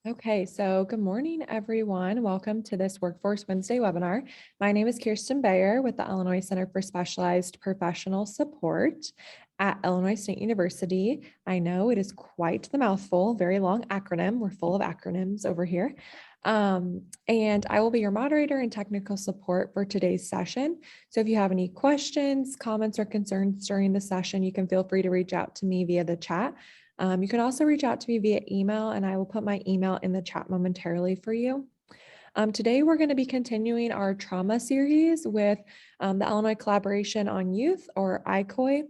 Okay, so good morning, everyone. Welcome to this Workforce Wednesday webinar. My name is Kirsten Bayer with the Illinois Center for Specialized Professional Support at Illinois State University. I know it is quite the mouthful, very long acronym. We're full of acronyms over here. And I will be your moderator and technical support for today's session. So if you have any questions, comments, or concerns during the session, you can feel free to reach out to me via the chat. You can also reach out to me via email, and I will put my email in the chat momentarily for you. Today, we're going to be continuing our trauma series with the Illinois Collaboration on Youth, or ICOY.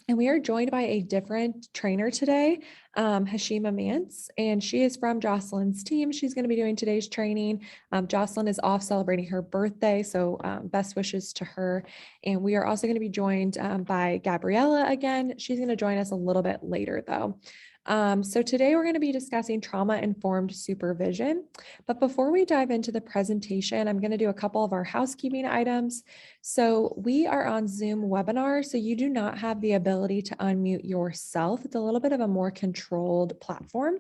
And we are joined by a different trainer today, Hashima Mance, and she is from Jocelyn's team. She's going to be doing today's training. Jocelyn is off celebrating her birthday, so best wishes to her. And we are also going to be joined by Gabriella again. She's going to join us a little bit later, though. So today we're going to be discussing trauma-informed supervision. But before we dive into the presentation, I'm going to do a couple of our housekeeping items. So we are on Zoom webinar, so you do not have the ability to unmute yourself. It's a little bit of a more controlled platform.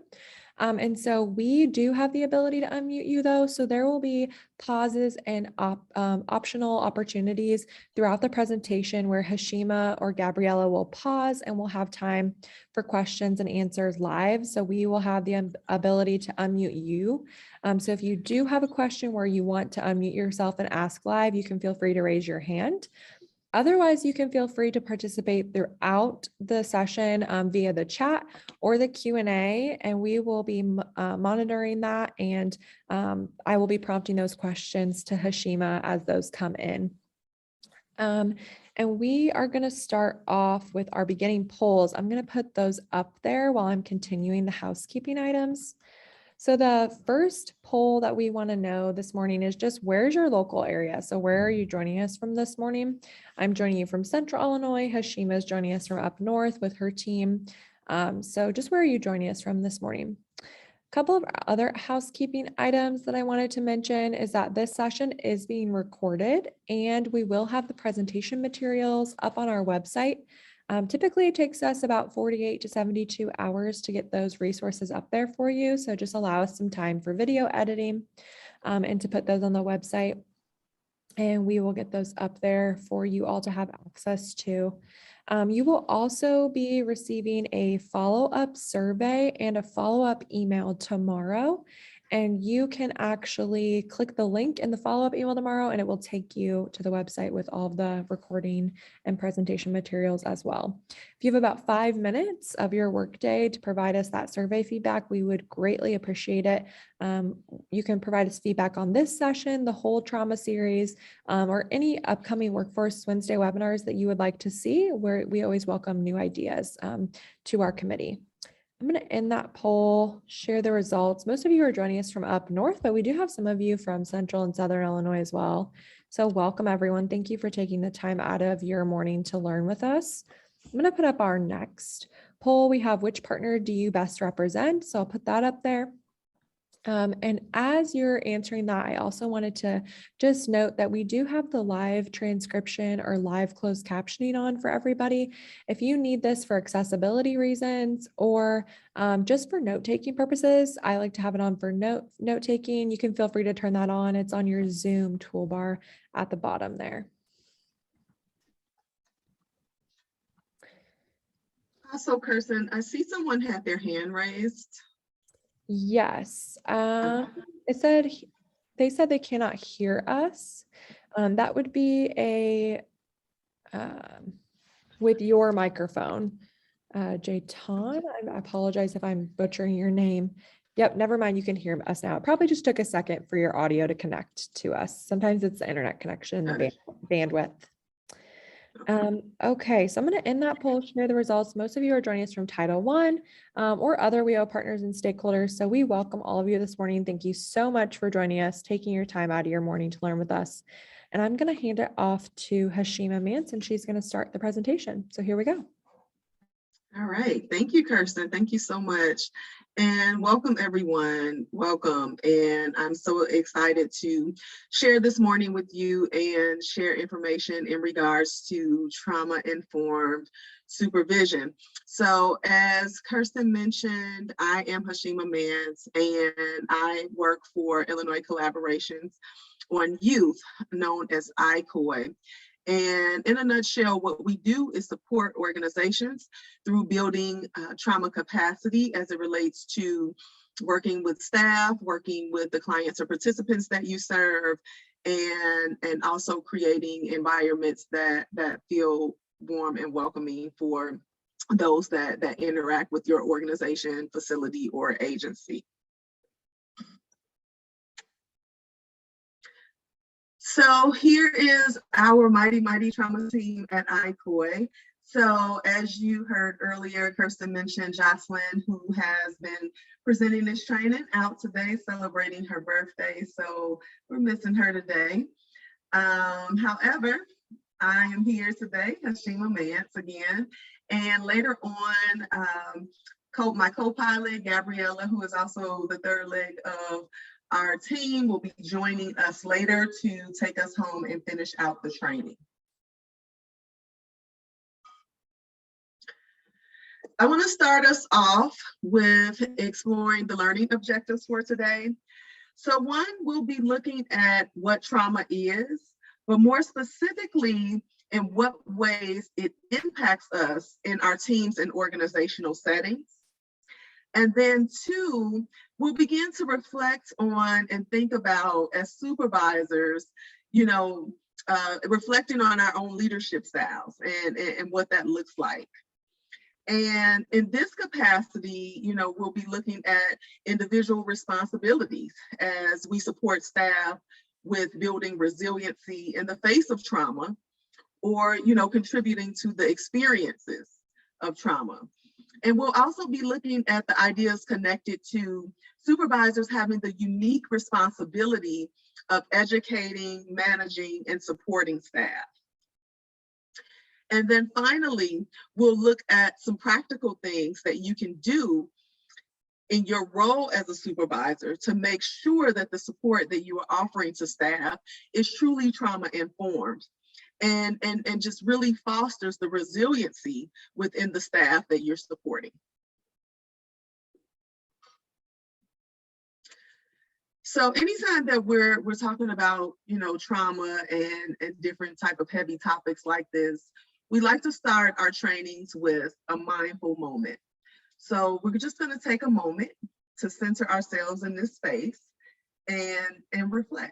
And so we do have the ability to unmute you though. So there will be pauses and optional opportunities throughout the presentation where Hashima or Gabriella will pause and we'll have time for questions and answers live. So we will have the ability to unmute you. So if you do have a question where you want to unmute yourself and ask live, you can feel free to raise your hand. Otherwise, you can feel free to participate throughout the session via the chat or the Q&A, and we will be monitoring that, and I will be prompting those questions to Hashima as those come in. And we are going to start off with our beginning polls. I'm going to put those up there while I'm continuing the housekeeping items. So the first poll that we want to know this morning is just where's your local area? So where are you joining us from this morning? I'm joining you from Central Illinois. Hashima is joining us from up north with her team. So just where are you joining us from this morning? A couple of other housekeeping items that I wanted to mention is that this session is being recorded and we will have the presentation materials up on our website. Typically, it takes us about 48 to 72 hours to get those resources up there for you. So just allow us some time for video editing and to put those on the website. And we will get those up there for you all to have access to. You will also be receiving a follow-up survey and a follow-up email tomorrow. And you can actually click the link in the follow-up email tomorrow and it will take you to the website with all of the recording and presentation materials as well. If you have about 5 minutes of your workday to provide us that survey feedback, we would greatly appreciate it. You can provide us feedback on this session, the whole trauma series, or any upcoming Workforce Wednesday webinars that you would like to see, where we always welcome new ideas to our committee. I'm going to end that poll, share the results. Most of you are joining us from up north, but we do have some of you from Central and Southern Illinois as well. So welcome everyone. Thank you for taking the time out of your morning to learn with us. I'm going to put up our next poll. We have which partner do you best represent? So I'll put that up there. And as you're answering that, I also wanted to just note that we do have the live transcription or live closed captioning on for everybody. If you need this for accessibility reasons or just for note-taking purposes, I like to have it on for note-taking. You can feel free to turn that on. It's on your Zoom toolbar at the bottom there. Also, Kirsten, I see someone had their hand raised. Yes, they said they cannot hear us. That would be a with your microphone, Jayton. I apologize if I'm butchering your name. Yep, never mind. You can hear us now. It probably just took a second for your audio to connect to us. Sometimes it's the internet connection, the bandwidth. Okay, so I'm going to end that poll, share the results. Most of you are joining us from Title I or other WEO partners and stakeholders. So we welcome all of you this morning. Thank you so much for joining us, taking your time out of your morning to learn with us. And I'm going to hand it off to Hashima Mance, and she's going to start the presentation. So here we go. All right. Thank you, Kirsten. Thank you so much. And welcome everyone, welcome. And I'm so excited to share this morning with you and share information in regards to trauma-informed supervision. So as Kirsten mentioned, I am Hashima Mance and I work for Illinois Collaborations on Youth, known as ICOY. And in a nutshell, what we do is support organizations through building trauma capacity as it relates to working with staff, working with the clients or participants that you serve, and also creating environments that feel warm and welcoming for those that interact with your organization, facility, or agency. So here is our mighty trauma team at ICOY. So as you heard earlier, Kirsten mentioned Jocelyn, who has been presenting this training out today, celebrating her birthday. So we're missing her today. However, I am here today, Hashima Mance again. And later on, my co-pilot, Gabriella, who is also the third leg of our team, will be joining us later to take us home and finish out the training. I want to start us off with exploring the learning objectives for today. So one, we'll be looking at what trauma is, but more specifically, in what ways it impacts us in our teams and organizational settings. And then two, we'll begin to reflect on and think about, as supervisors, reflecting on our own leadership styles and what that looks like. And in this capacity, we'll be looking at individual responsibilities as we support staff with building resiliency in the face of trauma, or, contributing to the experiences of trauma. And we'll also be looking at the ideas connected to supervisors having the unique responsibility of educating, managing, and supporting staff. And then finally, we'll look at some practical things that you can do in your role as a supervisor to make sure that the support that you are offering to staff is truly trauma-informed and just really fosters the resiliency within the staff that you're supporting. So anytime that we're talking about, trauma and different type of heavy topics like this, we like to start our trainings with a mindful moment. So we're just going to take a moment to center ourselves in this space and reflect.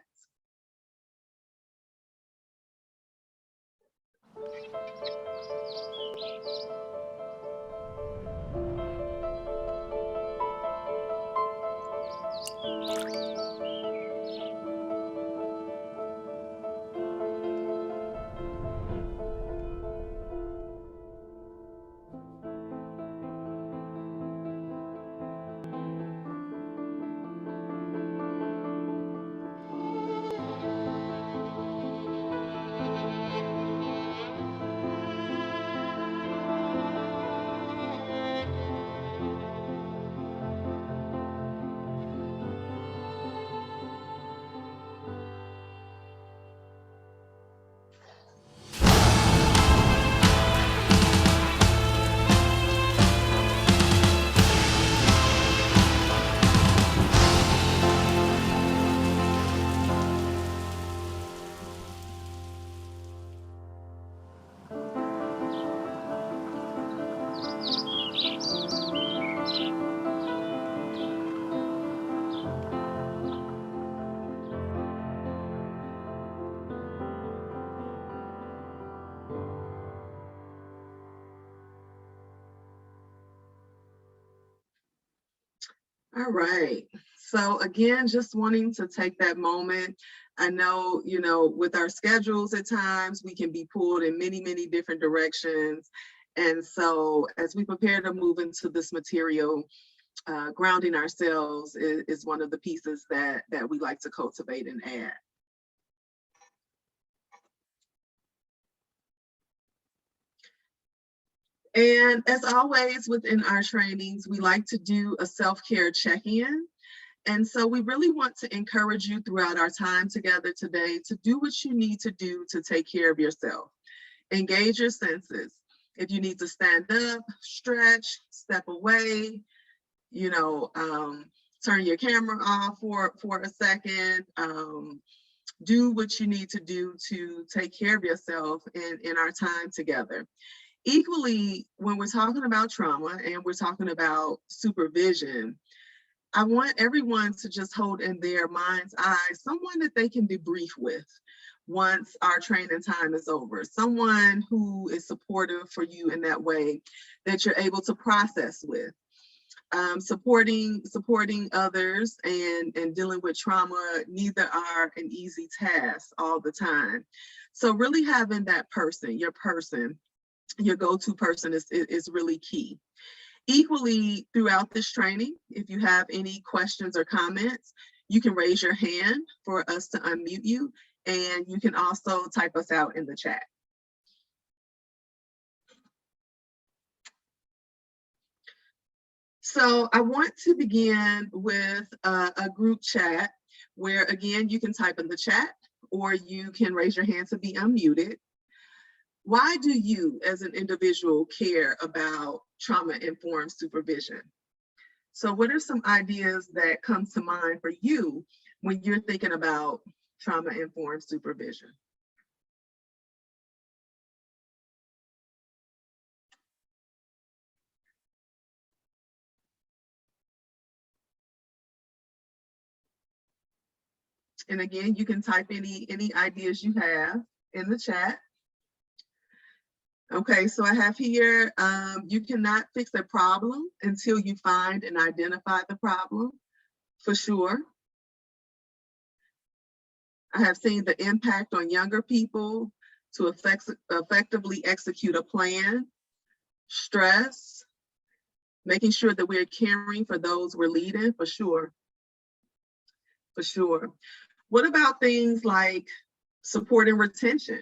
All right. So again, just wanting to take that moment. I know, with our schedules at times, we can be pulled in many, many different directions. And so as we prepare to move into this material, grounding ourselves is one of the pieces that we like to cultivate and add. And as always within our trainings, we like to do a self-care check-in. And so we really want to encourage you throughout our time together today to do what you need to do to take care of yourself. Engage your senses. If you need to stand up, stretch, step away, turn your camera off for a second, do what you need to do to take care of yourself in our time together. Equally, when we're talking about trauma and we're talking about supervision, I want everyone to just hold in their mind's eye someone that they can debrief with once our training time is over, someone who is supportive for you in that way that you're able to process with. Supporting others and dealing with trauma neither are an easy task all the time. So really having that person, your go-to person is really key. Equally, throughout this training, if you have any questions or comments, you can raise your hand for us to unmute you, and you can also type us out in the chat. So I want to begin with a group chat where, again, you can type in the chat or you can raise your hand to be unmuted. Why do you as an individual care about trauma-informed supervision? So what are some ideas that come to mind for you when you're thinking about trauma-informed supervision? And again, you can type any ideas you have in the chat. Okay, so I have here, you cannot fix a problem until you find and identify the problem, for sure. I have seen the impact on younger people to effectively execute a plan, stress, making sure that we're caring for those we're leading, for sure. For sure. What about things like supporting retention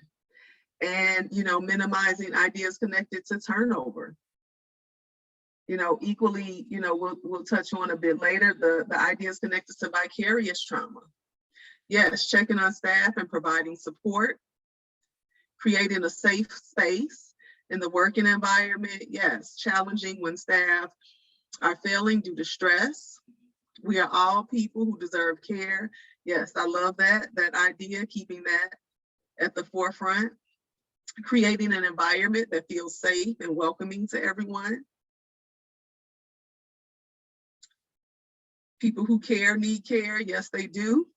and, minimizing ideas connected to turnover? Equally, we'll touch on a bit later, the ideas connected to vicarious trauma. Yes, checking on staff and providing support, creating a safe space in the working environment. Yes, challenging when staff are failing due to stress. We are all people who deserve care. Yes, I love that idea, keeping that at the forefront. Creating an environment that feels safe and welcoming to everyone. People who care need care. Yes, they do.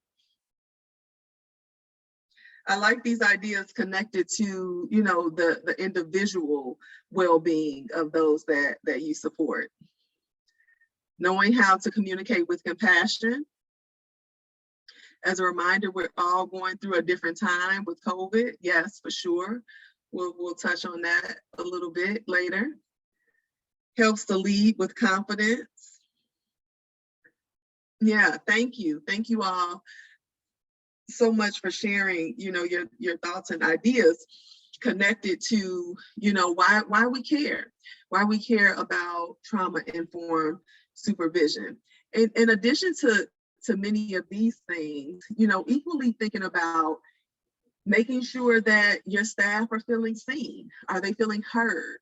I like these ideas connected to, the individual well-being of those that you support. Knowing how to communicate with compassion. As a reminder, we're all going through a different time with COVID. Yes, for sure. We'll touch on that a little bit later. Helps to lead with confidence. Yeah, thank you. Thank you all so much for sharing, your thoughts and ideas connected to, why we care about trauma-informed supervision. In addition to many of these things, equally thinking about making sure that your staff are feeling seen. Are they feeling heard?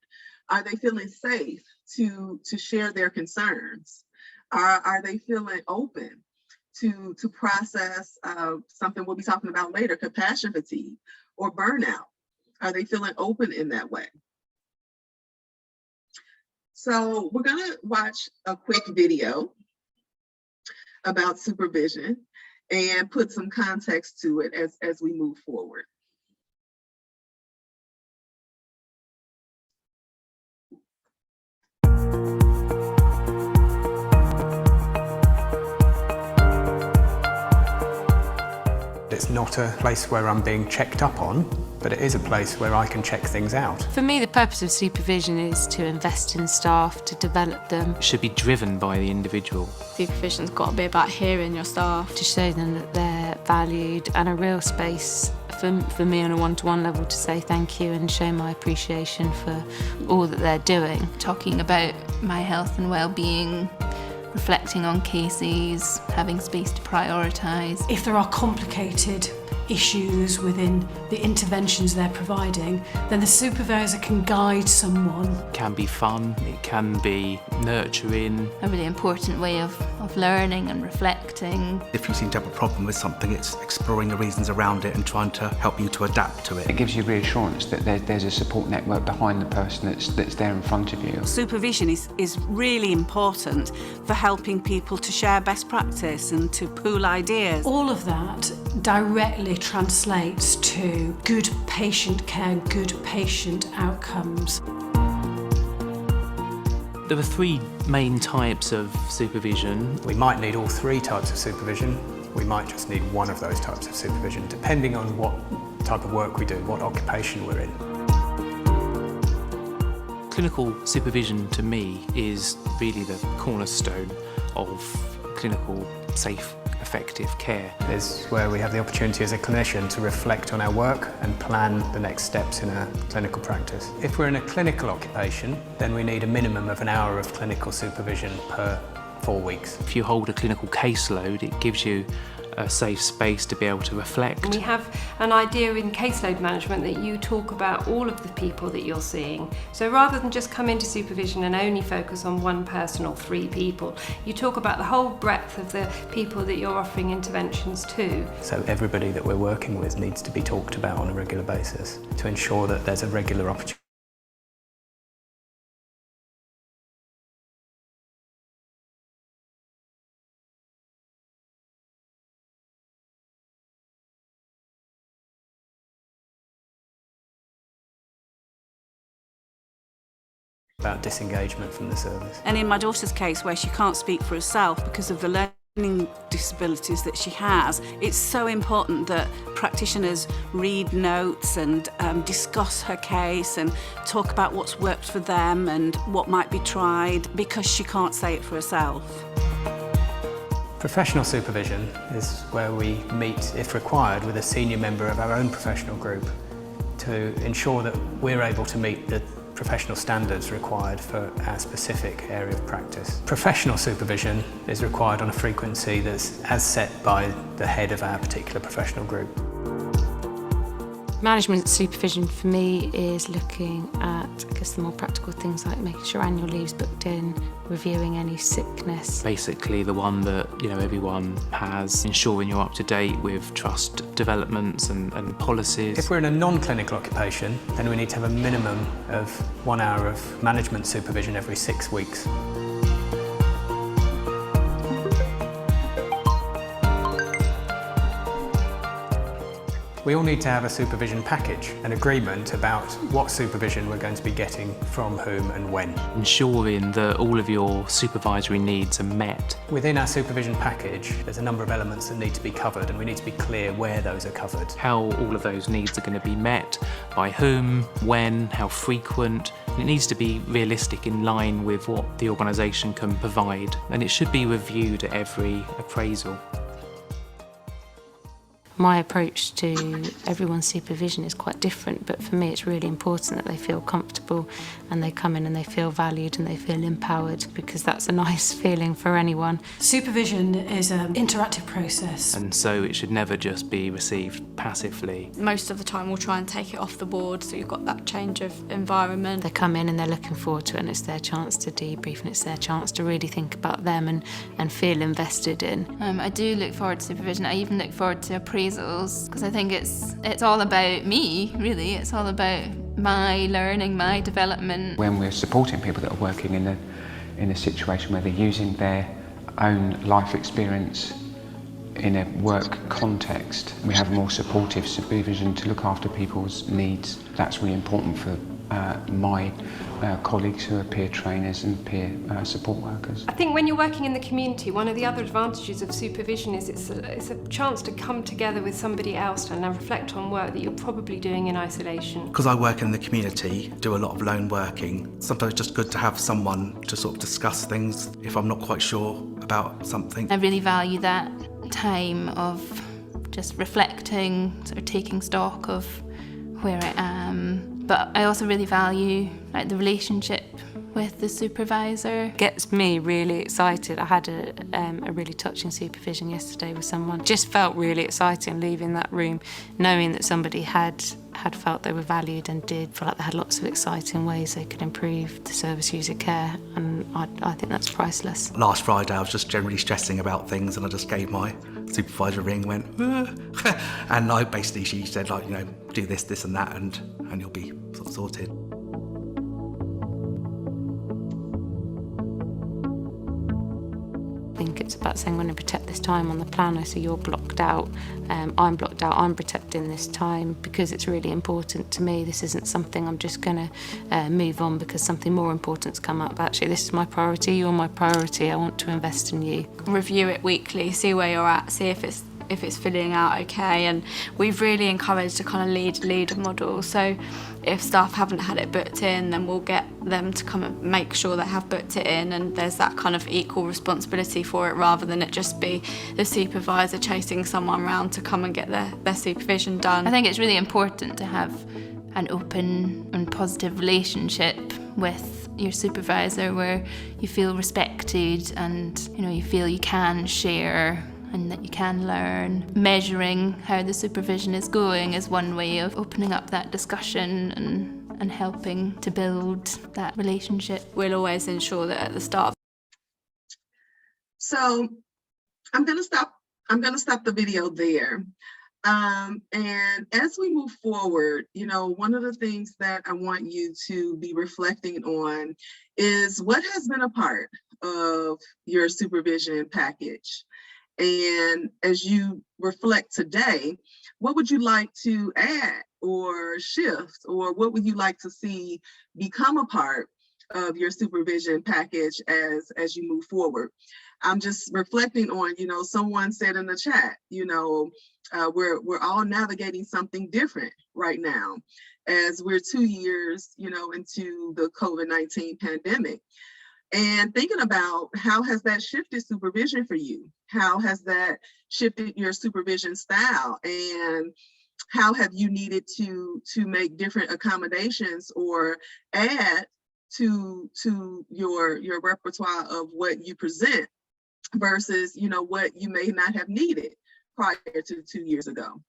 Are they feeling safe to share their concerns? Are they feeling open to process something we'll be talking about later, compassion fatigue or burnout? Are they feeling open in that way? So we're gonna watch a quick video about supervision and put some context to it as we move forward. It's not a place where I'm being checked up on, but it is a place where I can check things out. For me, the purpose of supervision is to invest in staff, to develop them. It should be driven by the individual. Supervision's got to be about hearing your staff. To show them that they're valued, and a real space for me on a one-to-one level to say thank you and show my appreciation for all that they're doing. Talking about my health and well-being, reflecting on cases, having space to prioritise. If there are complicated issues within the interventions they're providing, then the supervisor can guide someone. It can be fun, it can be nurturing. A really important way of learning and reflecting. If you seem to have a problem with something, it's exploring the reasons around it and trying to help you to adapt to it. It gives you reassurance that there's a support network behind the person that's there in front of you. Supervision is really important for helping people to share best practice and to pool ideas. All of that directly translates to good patient care, good patient outcomes. There are three main types of supervision. We might need all three types of supervision. We might just need one of those types of supervision, depending on what type of work we do, what occupation we're in. Clinical supervision, to me, is really the cornerstone of clinical, safe, effective care. It's where we have the opportunity as a clinician to reflect on our work and plan the next steps in our clinical practice. If we're in a clinical occupation, then we need a minimum of an hour of clinical supervision per 4 weeks. If you hold a clinical caseload, it gives you a safe space to be able to reflect. We have an idea in caseload management that you talk about all of the people that you're seeing. So rather than just come into supervision and only focus on one person or 3 people, you talk about the whole breadth of the people that you're offering interventions to. So everybody that we're working with needs to be talked about on a regular basis to ensure that there's a regular opportunity. About disengagement from the service. And in my daughter's case, where she can't speak for herself because of the learning disabilities that she has, it's so important that practitioners read notes and discuss her case and talk about what's worked for them and what might be tried, because she can't say it for herself. Professional supervision is where we meet, if required, with a senior member of our own professional group to ensure that we're able to meet the professional standards required for our specific area of practice. Professional supervision is required on a frequency that's as set by the head of our particular professional group. Management supervision for me is looking at, I guess, the more practical things like making sure annual leave's booked in, reviewing any sickness. Basically the one that everyone has, ensuring you're up to date with trust developments and policies. If we're in a non-clinical occupation, then we need to have a minimum of 1 hour of management supervision every 6 weeks. We all need to have a supervision package, an agreement about what supervision we're going to be getting from whom and when. Ensuring that all of your supervisory needs are met. Within our supervision package, there's a number of elements that need to be covered, and we need to be clear where those are covered. How all of those needs are going to be met, by whom, when, how frequent. And it needs to be realistic, in line with what the organisation can provide, and it should be reviewed at every appraisal. My approach to everyone's supervision is quite different, but for me it's really important that they feel comfortable and they come in and they feel valued and they feel empowered, because that's a nice feeling for anyone. Supervision is an interactive process. And so it should never just be received passively. Most of the time we'll try and take it off the board, so you've got that change of environment. They come in and they're looking forward to it, and it's their chance to debrief and it's their chance to really think about them and feel invested in. I do look forward to supervision. I even look forward to appraisals, because I think it's all about me, really. It's all about my learning, my development. When we're supporting people that are working in a situation where they're using their own life experience in a work context, we have more supportive supervision to look after people's needs. That's really important for my colleagues who are peer trainers and peer support workers. I think when you're working in the community, one of the other advantages of supervision is it's a chance to come together with somebody else and reflect on work that you're probably doing in isolation. Because I work in the community, do a lot of lone working, sometimes it's just good to have someone to sort of discuss things if I'm not quite sure about something. I really value that time of just reflecting, sort of taking stock of where I am. But I also really value the relationship with the supervisor. Gets me really excited. I had a really touching supervision yesterday with someone. Just felt really exciting leaving that room, knowing that somebody had felt they were valued and did feel like they had lots of exciting ways they could improve the service user care, and I think that's priceless. Last Friday I was just generally stressing about things and I just gave my supervisor a ring and went, and she said, do this and that and you'll be sort of sorted. I think it's about saying, I'm going to protect this time on the planner, so you're blocked out, I'm blocked out, I'm protecting this time because it's really important to me. This isn't something I'm just going to move on because something more important's come up. Actually, this is my priority, you're my priority, I want to invest in you. Review it weekly, see where you're at, see if it's filling out okay, and we've really encouraged a kind of leader model. So if staff haven't had it booked in, then we'll get them to come and make sure they have booked it in, and there's that kind of equal responsibility for it rather than it just be the supervisor chasing someone around to come and get their supervision done. I think it's really important to have an open and positive relationship with your supervisor where you feel respected and you feel you can share and that you can learn. Measuring how the supervision is going is one way of opening up that discussion and helping to build that relationship. We'll always ensure that at the start. So I'm gonna stop the video there. And as we move forward, one of the things that I want you to be reflecting on is what has been a part of your supervision package. And as you reflect today, what would you like to add or shift, or what would you like to see become a part of your supervision package as you move forward? I'm just reflecting on, someone said in the chat, we're all navigating something different right now as we're 2 years, into the COVID-19 pandemic. And thinking about how has that shifted supervision for you? How has that shifted your supervision style? And how have you needed to make different accommodations or add to your repertoire of what you present versus, what you may not have needed prior to 2 years ago?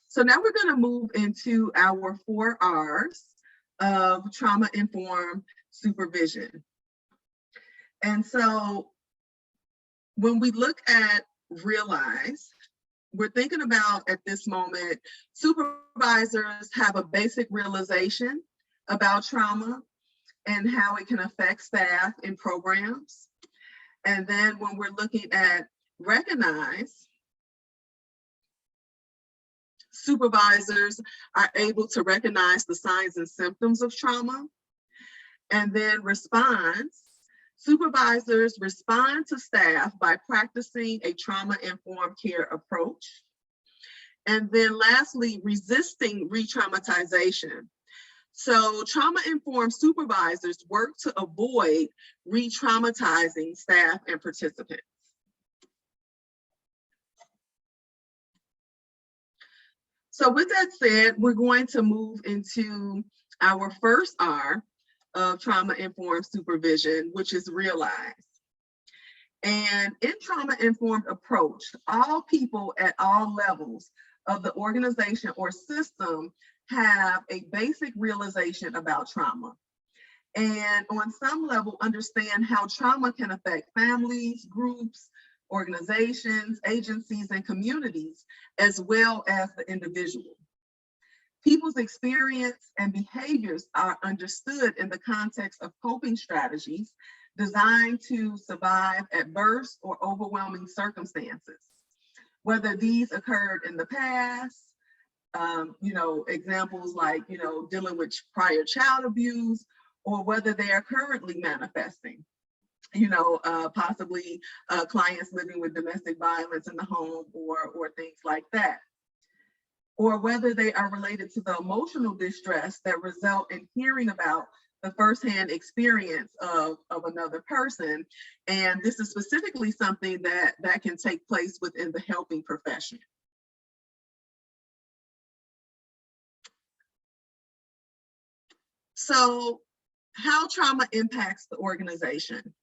So now we're going to move into our 4 R's of trauma-informed supervision. And so when we look at realize, we're thinking about at this moment, supervisors have a basic realization about trauma and how it can affect staff in programs. And then when we're looking at recognize, supervisors are able to recognize the signs and symptoms of trauma. And then response, supervisors respond to staff by practicing a trauma-informed care approach. And then lastly, resisting re-traumatization. So trauma-informed supervisors work to avoid re-traumatizing staff and participants. So with that said, we're going to move into our first R of trauma-informed supervision, which is realize. And in trauma-informed approach, all people at all levels of the organization or system have a basic realization about trauma. And on some level, understand how trauma can affect families, groups, organizations, agencies, and communities, as well as the individual. People's experience and behaviors are understood in the context of coping strategies designed to survive adverse or overwhelming circumstances, whether these occurred in the past, Examples like, dealing with prior child abuse, or whether they are currently manifesting, possibly clients living with domestic violence in the home or things like that. Or whether they are related to the emotional distress that result in hearing about the firsthand experience of another person. And this is specifically something that can take place within the helping profession. So how trauma impacts the organization.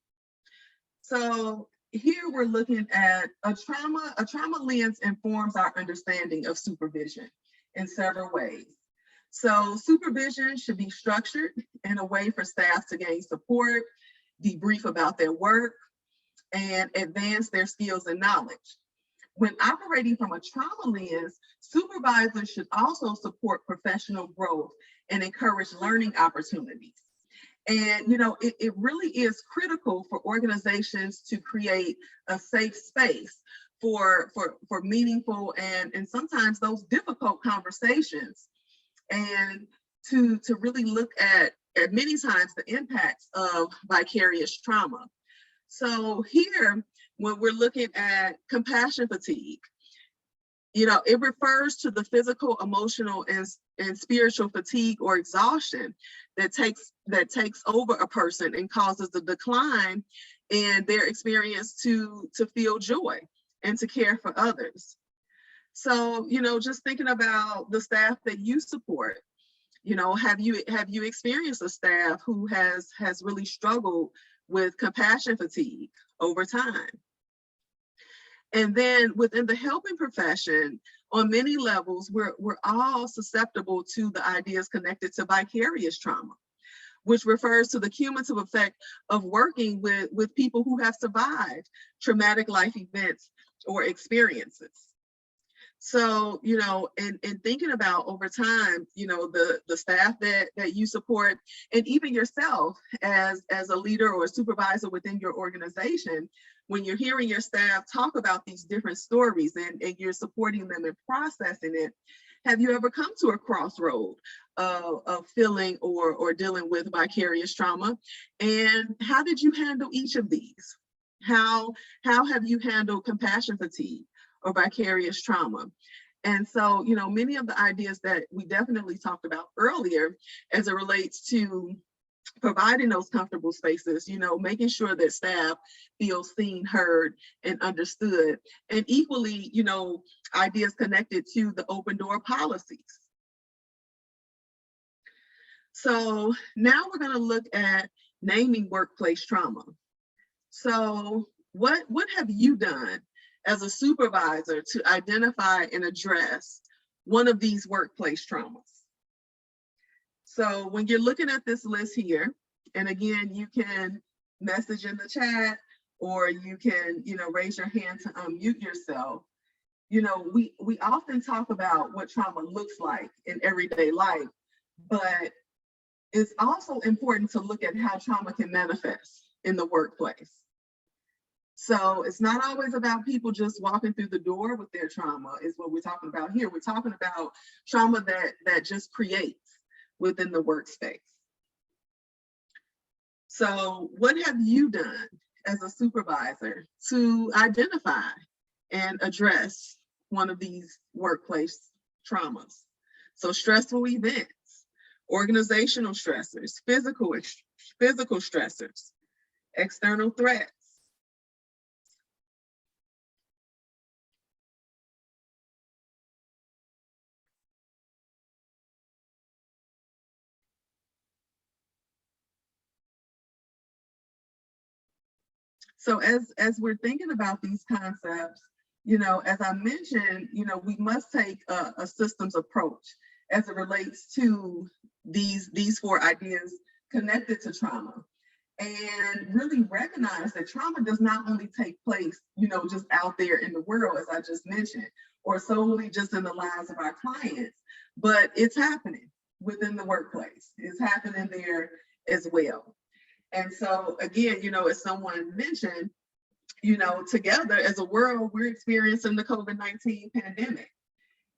So here we're looking at a trauma lens informs our understanding of supervision in several ways. So supervision should be structured in a way for staff to gain support, debrief about their work, and advance their skills and knowledge. When operating from a trauma lens, supervisors should also support professional growth and encourage learning opportunities. And, it really is critical for organizations to create a safe space for meaningful and sometimes those difficult conversations, and to really look at many times the impacts of vicarious trauma. So here, when we're looking at compassion fatigue, it refers to the physical, emotional, and spiritual fatigue or exhaustion that takes over a person and causes a decline in their experience to feel joy and to care for others. So, just thinking about the staff that you support, have you experienced a staff who has really struggled with compassion fatigue over time? And then within the helping profession, on many levels, we're all susceptible to the ideas connected to vicarious trauma, which refers to the cumulative effect of working with people who have survived traumatic life events or experiences. So, in thinking about over time, the staff that you support, and even yourself as a leader or a supervisor within your organization, when you're hearing your staff talk about these different stories and you're supporting them and processing it, have you ever come to a crossroad of feeling or dealing with vicarious trauma? And how did you handle each of these? How have you handled compassion fatigue or vicarious trauma? And so, many of the ideas that we definitely talked about earlier as it relates to providing those comfortable spaces, making sure that staff feel seen, heard, and understood. And equally, ideas connected to the open door policies. So now we're going to look at naming workplace trauma. So what have you done as a supervisor to identify and address one of these workplace traumas? So when you're looking at this list here, and again, you can message in the chat, or you can, raise your hand to unmute yourself. We often talk about what trauma looks like in everyday life, but it's also important to look at how trauma can manifest in the workplace. So it's not always about people just walking through the door with their trauma, is what we're talking about here. We're talking about trauma that just creates within the workspace. So what have you done as a supervisor to identify and address one of these workplace traumas? So stressful events, organizational stressors, physical stressors, external threats. So as we're thinking about these concepts, as I mentioned, we must take a systems approach as it relates to these four ideas connected to trauma, and really recognize that trauma does not only take place, just out there in the world, as I just mentioned, or solely just in the lives of our clients, but it's happening within the workplace. It's happening there as well. And so again, as someone mentioned, together as a world, we're experiencing the COVID-19 pandemic.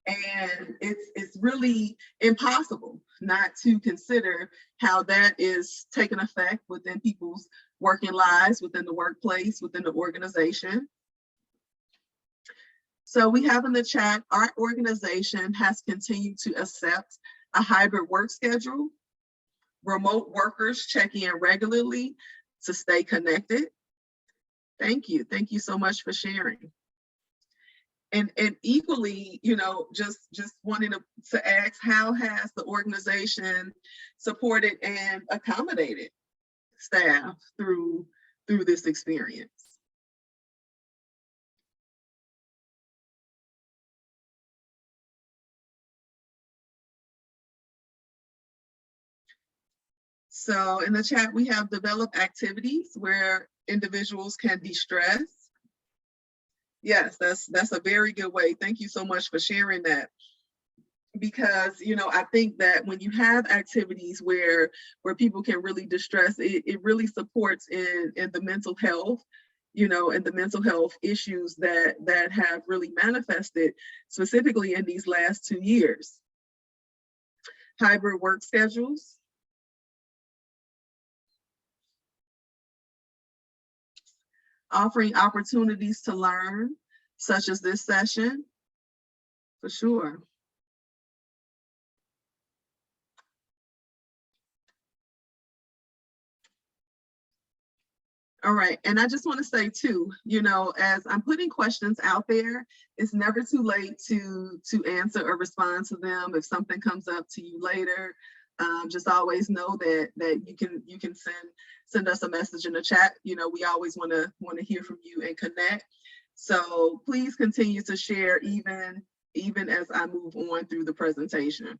And it's really impossible not to consider how that is taking effect within people's working lives, within the workplace, within the organization. So we have in the chat, our organization has continued to accept a hybrid work schedule. Remote workers check in regularly to stay connected. Thank you. Thank you so much for sharing. And equally, you know, just wanting to ask, how has the organization supported and accommodated staff through this experience? So in the chat, we have developed activities where individuals can de-stress. Yes, that's a very good way. Thank you so much for sharing that. Because, you know, I think that when you have activities where people can really distress, it really supports in the mental health, you know, and the mental health issues that have really manifested specifically in these last 2 years. Hybrid work schedules. Offering opportunities to learn, such as this session, for sure. All right, and I just want to say too, you know, as I'm putting questions out there, it's never too late to answer or respond to them. If something comes up to you later, just always know that you can send us a message in the chat. You know, we always want to hear from you and connect. So please continue to share even as I move on through the presentation.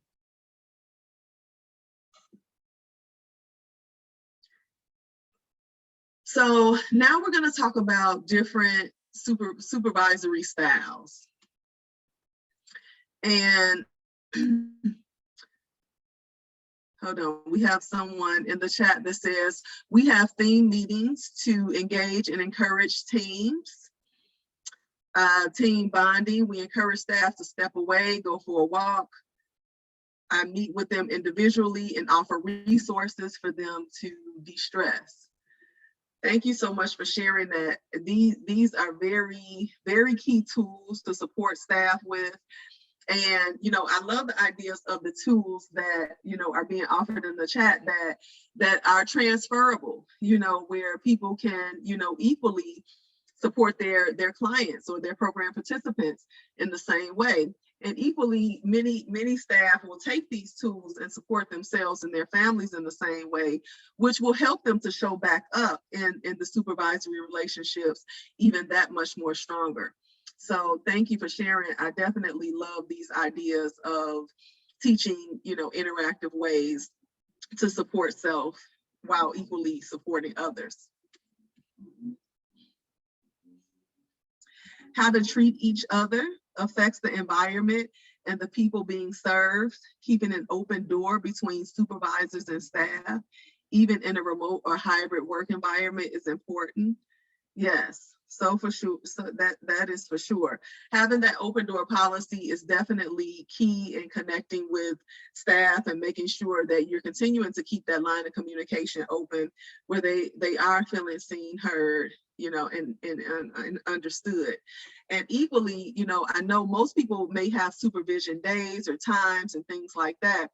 So now we're going to talk about different supervisory styles. And hold on, we have someone in the chat that says, we have theme meetings to engage and encourage teams. Team bonding, we encourage staff to step away, go for a walk. I meet with them individually and offer resources for them to de-stress. Thank you so much for sharing that. These are very, very key tools to support staff with. And, you know, I love the ideas of the tools that, you know, are being offered in the chat that are transferable, you know, where people can, you know, equally support their clients or their program participants in the same way. And equally, many staff will take these tools and support themselves and their families in the same way, which will help them to show back up in the supervisory relationships even that much more stronger. So thank you for sharing. I definitely love these ideas of teaching, you know, interactive ways to support self while equally supporting others. How to treat each other affects the environment and the people being served. Keeping an open door between supervisors and staff, even in a remote or hybrid work environment, is important. Yes, so for sure, so that is for sure. Having that open door policy is definitely key in connecting with staff and making sure that you're continuing to keep that line of communication open where they are feeling seen, heard, you know, and understood. And equally, you know, I know most people may have supervision days or times and things like that,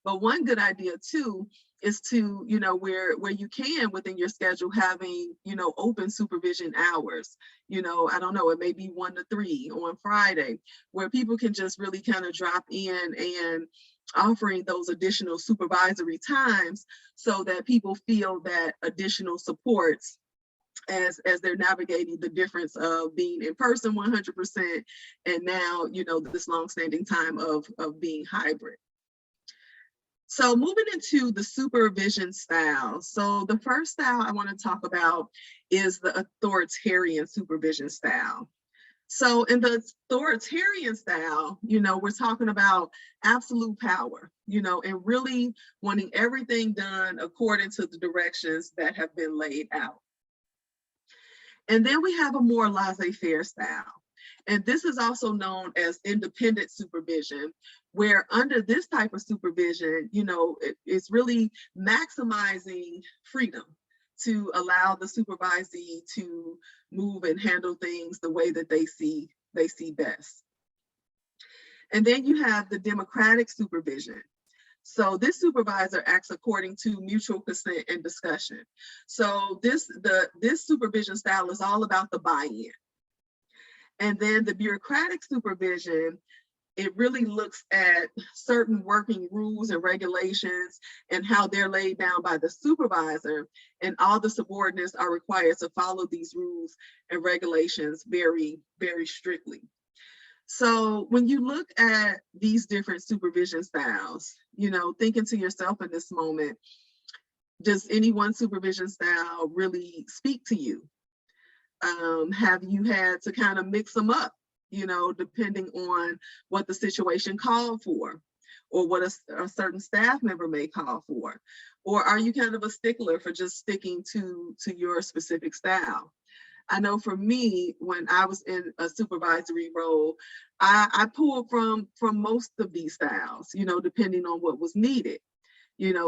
but one good idea too is to, you know, where you can within your schedule having, you know, open supervision hours. You know, I don't know, it may be 1 to 3 on Friday, where people can just really kind of drop in and offering those additional supervisory times so that people feel that additional supports as they're navigating the difference of being in person 100% and now, you know, this long-standing time of being hybrid. So moving into the supervision style. So the first style I want to talk about is the authoritarian supervision style. So in the authoritarian style, you know, we're talking about absolute power, you know, and really wanting everything done according to the directions that have been laid out. And then we have a more laissez-faire style. And this is also known as independent supervision, where under this type of supervision, it's really maximizing freedom to allow the supervisee to move and handle things the way that they see best. And then you have the democratic supervision. So this supervisor acts according to mutual consent and discussion. So this supervision style is all about the buy-in. And then the bureaucratic supervision, it really looks at certain working rules and regulations and how they're laid down by the supervisor, and all the subordinates are required to follow these rules and regulations very, very strictly. So when you look at these different supervision styles, thinking to yourself in this moment, does any one supervision style really speak to you? Have you had to kind of mix them up, depending on what the situation called for, or what a certain staff member may call for? Or are you kind of a stickler for just sticking to your specific style? I know for me, when I was in a supervisory role, I pulled from most of these styles, depending on what was needed.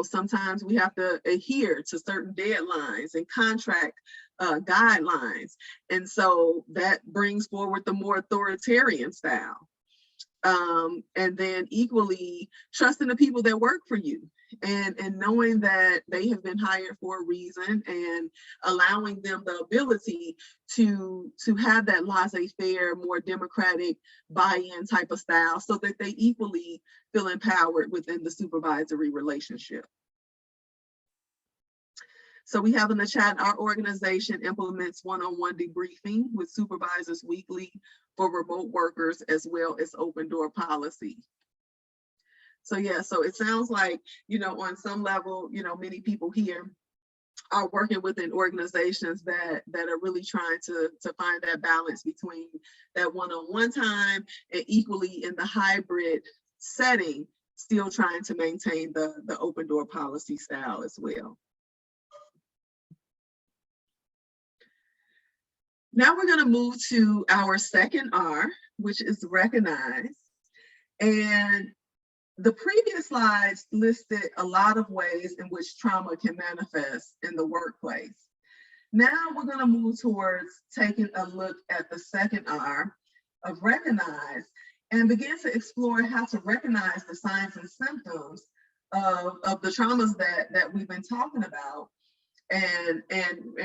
Sometimes we have to adhere to certain deadlines and contract guidelines. And so that brings forward the more authoritarian style. And then equally trusting the people that work for you, and knowing that they have been hired for a reason, and allowing them the ability to have that laissez-faire, more democratic buy-in type of style, so that they equally feel empowered within the supervisory relationship. So we have in the chat, our organization implements one-on-one debriefing with supervisors weekly for remote workers, as well as open door policy. So yeah, so it sounds like, on some level, many people here are working within organizations that are really trying to find that balance between that one-on-one time, and equally in the hybrid setting, still trying to maintain the open door policy style as well. Now we're going to move to our second R, which is recognize. And the previous slides listed a lot of ways in which trauma can manifest in the workplace. Now we're going to move towards taking a look at the second R of recognize, and begin to explore how to recognize the signs and symptoms of the traumas that we've been talking about, and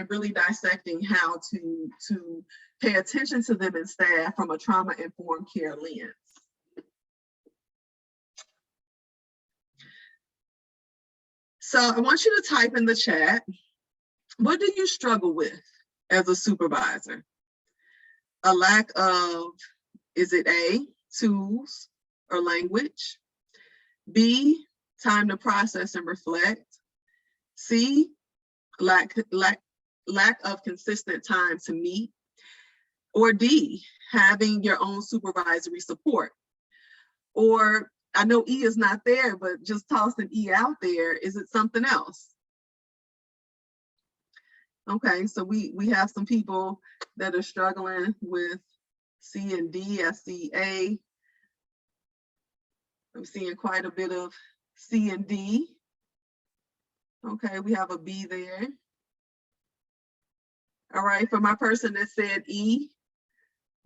really dissecting how to pay attention to them in staff from a trauma-informed care lens. So I want you to type in the chat, what do you struggle with as a supervisor? A lack of, is it A, tools or language? B, time to process and reflect? C, lack of consistent time to meet? Or D, having your own supervisory support? Or I know E is not there, but just tossing E out there, is it something else? Okay, so we have some people that are struggling with C and D. I see A. I'm seeing quite a bit of C and D. Okay, we have a B there. All right, for my person that said E,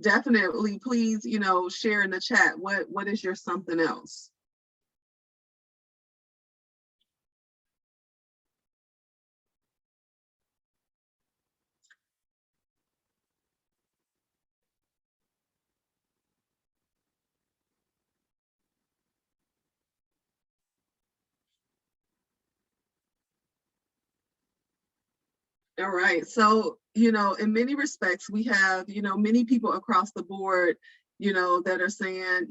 definitely please, share in the chat, what is your something else? All right, so, in many respects, we have, many people across the board, that are saying,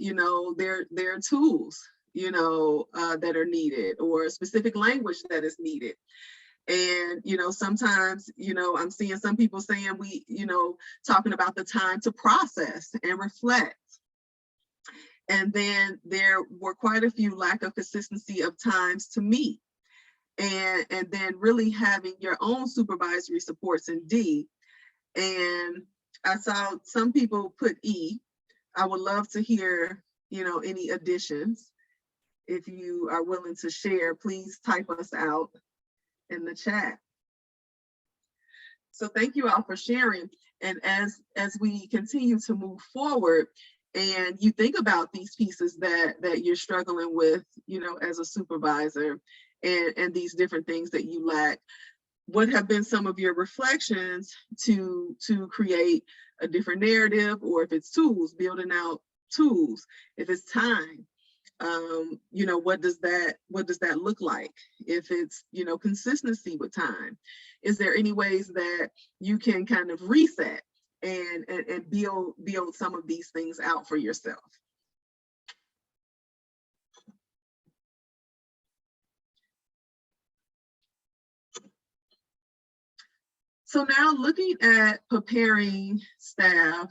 there are tools, that are needed, or specific language that is needed. And, sometimes, I'm seeing some people saying talking about the time to process and reflect. And then there were quite a few lack of consistency of times to meet. And then really having your own supervisory supports in D. And I saw some people put E, I would love to hear, any additions. If you are willing to share, please type us out in the chat. So thank you all for sharing. And as we continue to move forward, and you think about these pieces that you're struggling with, as a supervisor, and these different things that you lack, what have been some of your reflections to create a different narrative? Or if it's tools, building out tools, if it's time, what does that look like? If it's, consistency with time, is there any ways that you can kind of reset and build some of these things out for yourself? So now looking at preparing staff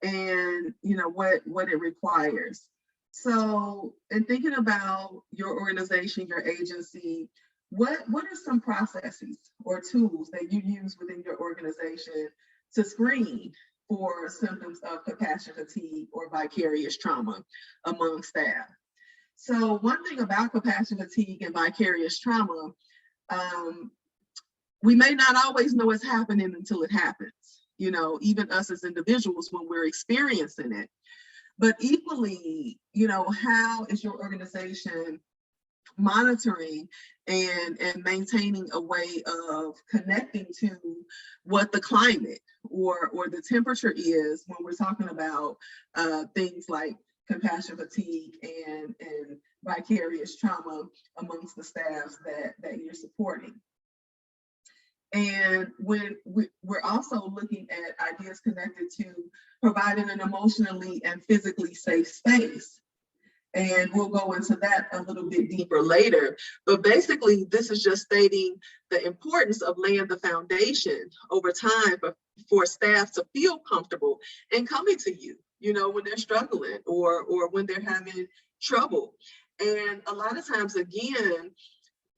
and what it requires. So in thinking about your organization, your agency, what are some processes or tools that you use within your organization to screen for symptoms of compassion fatigue or vicarious trauma among staff? So one thing about compassion fatigue and vicarious trauma, we may not always know it's happening until it happens, even us as individuals when we're experiencing it. But equally, how is your organization monitoring and maintaining a way of connecting to what the climate or the temperature is when we're talking about things like compassion fatigue and vicarious trauma amongst the staff that you're supporting? And when we're also looking at ideas connected to providing an emotionally and physically safe space. And we'll go into that a little bit deeper later. But basically, this is just stating the importance of laying the foundation over time for staff to feel comfortable and coming to you, when they're struggling or when they're having trouble. And a lot of times, again,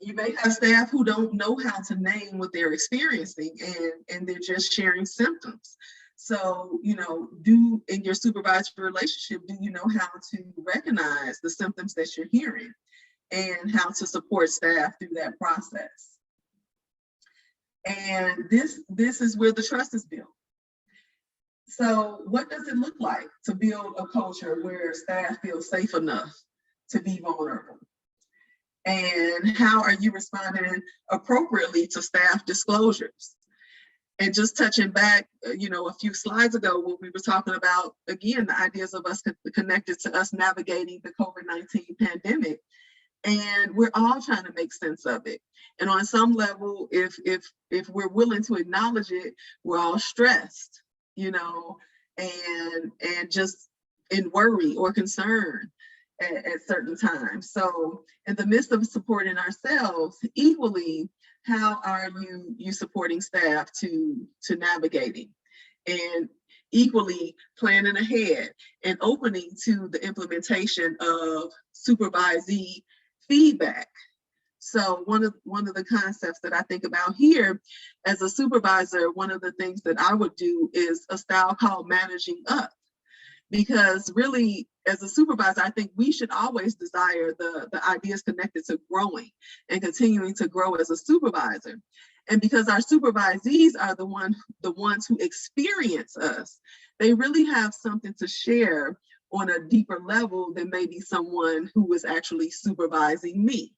you may have staff who don't know how to name what they're experiencing, and they're just sharing symptoms. So, in your supervisory relationship, do you know how to recognize the symptoms that you're hearing and how to support staff through that process? And this is where the trust is built. So what does it look like to build a culture where staff feel safe enough to be vulnerable? And how are you responding appropriately to staff disclosures? And just touching back, a few slides ago when we were talking about, again, the ideas of us connected to us navigating the COVID-19 pandemic. And we're all trying to make sense of it. And on some level, if we're willing to acknowledge it, we're all stressed, and just in worry or concern at certain times. So in the midst of supporting ourselves, equally, how are you supporting staff to navigating, and equally planning ahead and opening to the implementation of supervisee feedback? So one of the concepts that I think about here as a supervisor, one of the things that I would do is a style called managing up. Because really, as a supervisor, I think we should always desire the ideas connected to growing and continuing to grow as a supervisor. And because our supervisees are the ones who experience us, they really have something to share on a deeper level than maybe someone who is actually supervising me.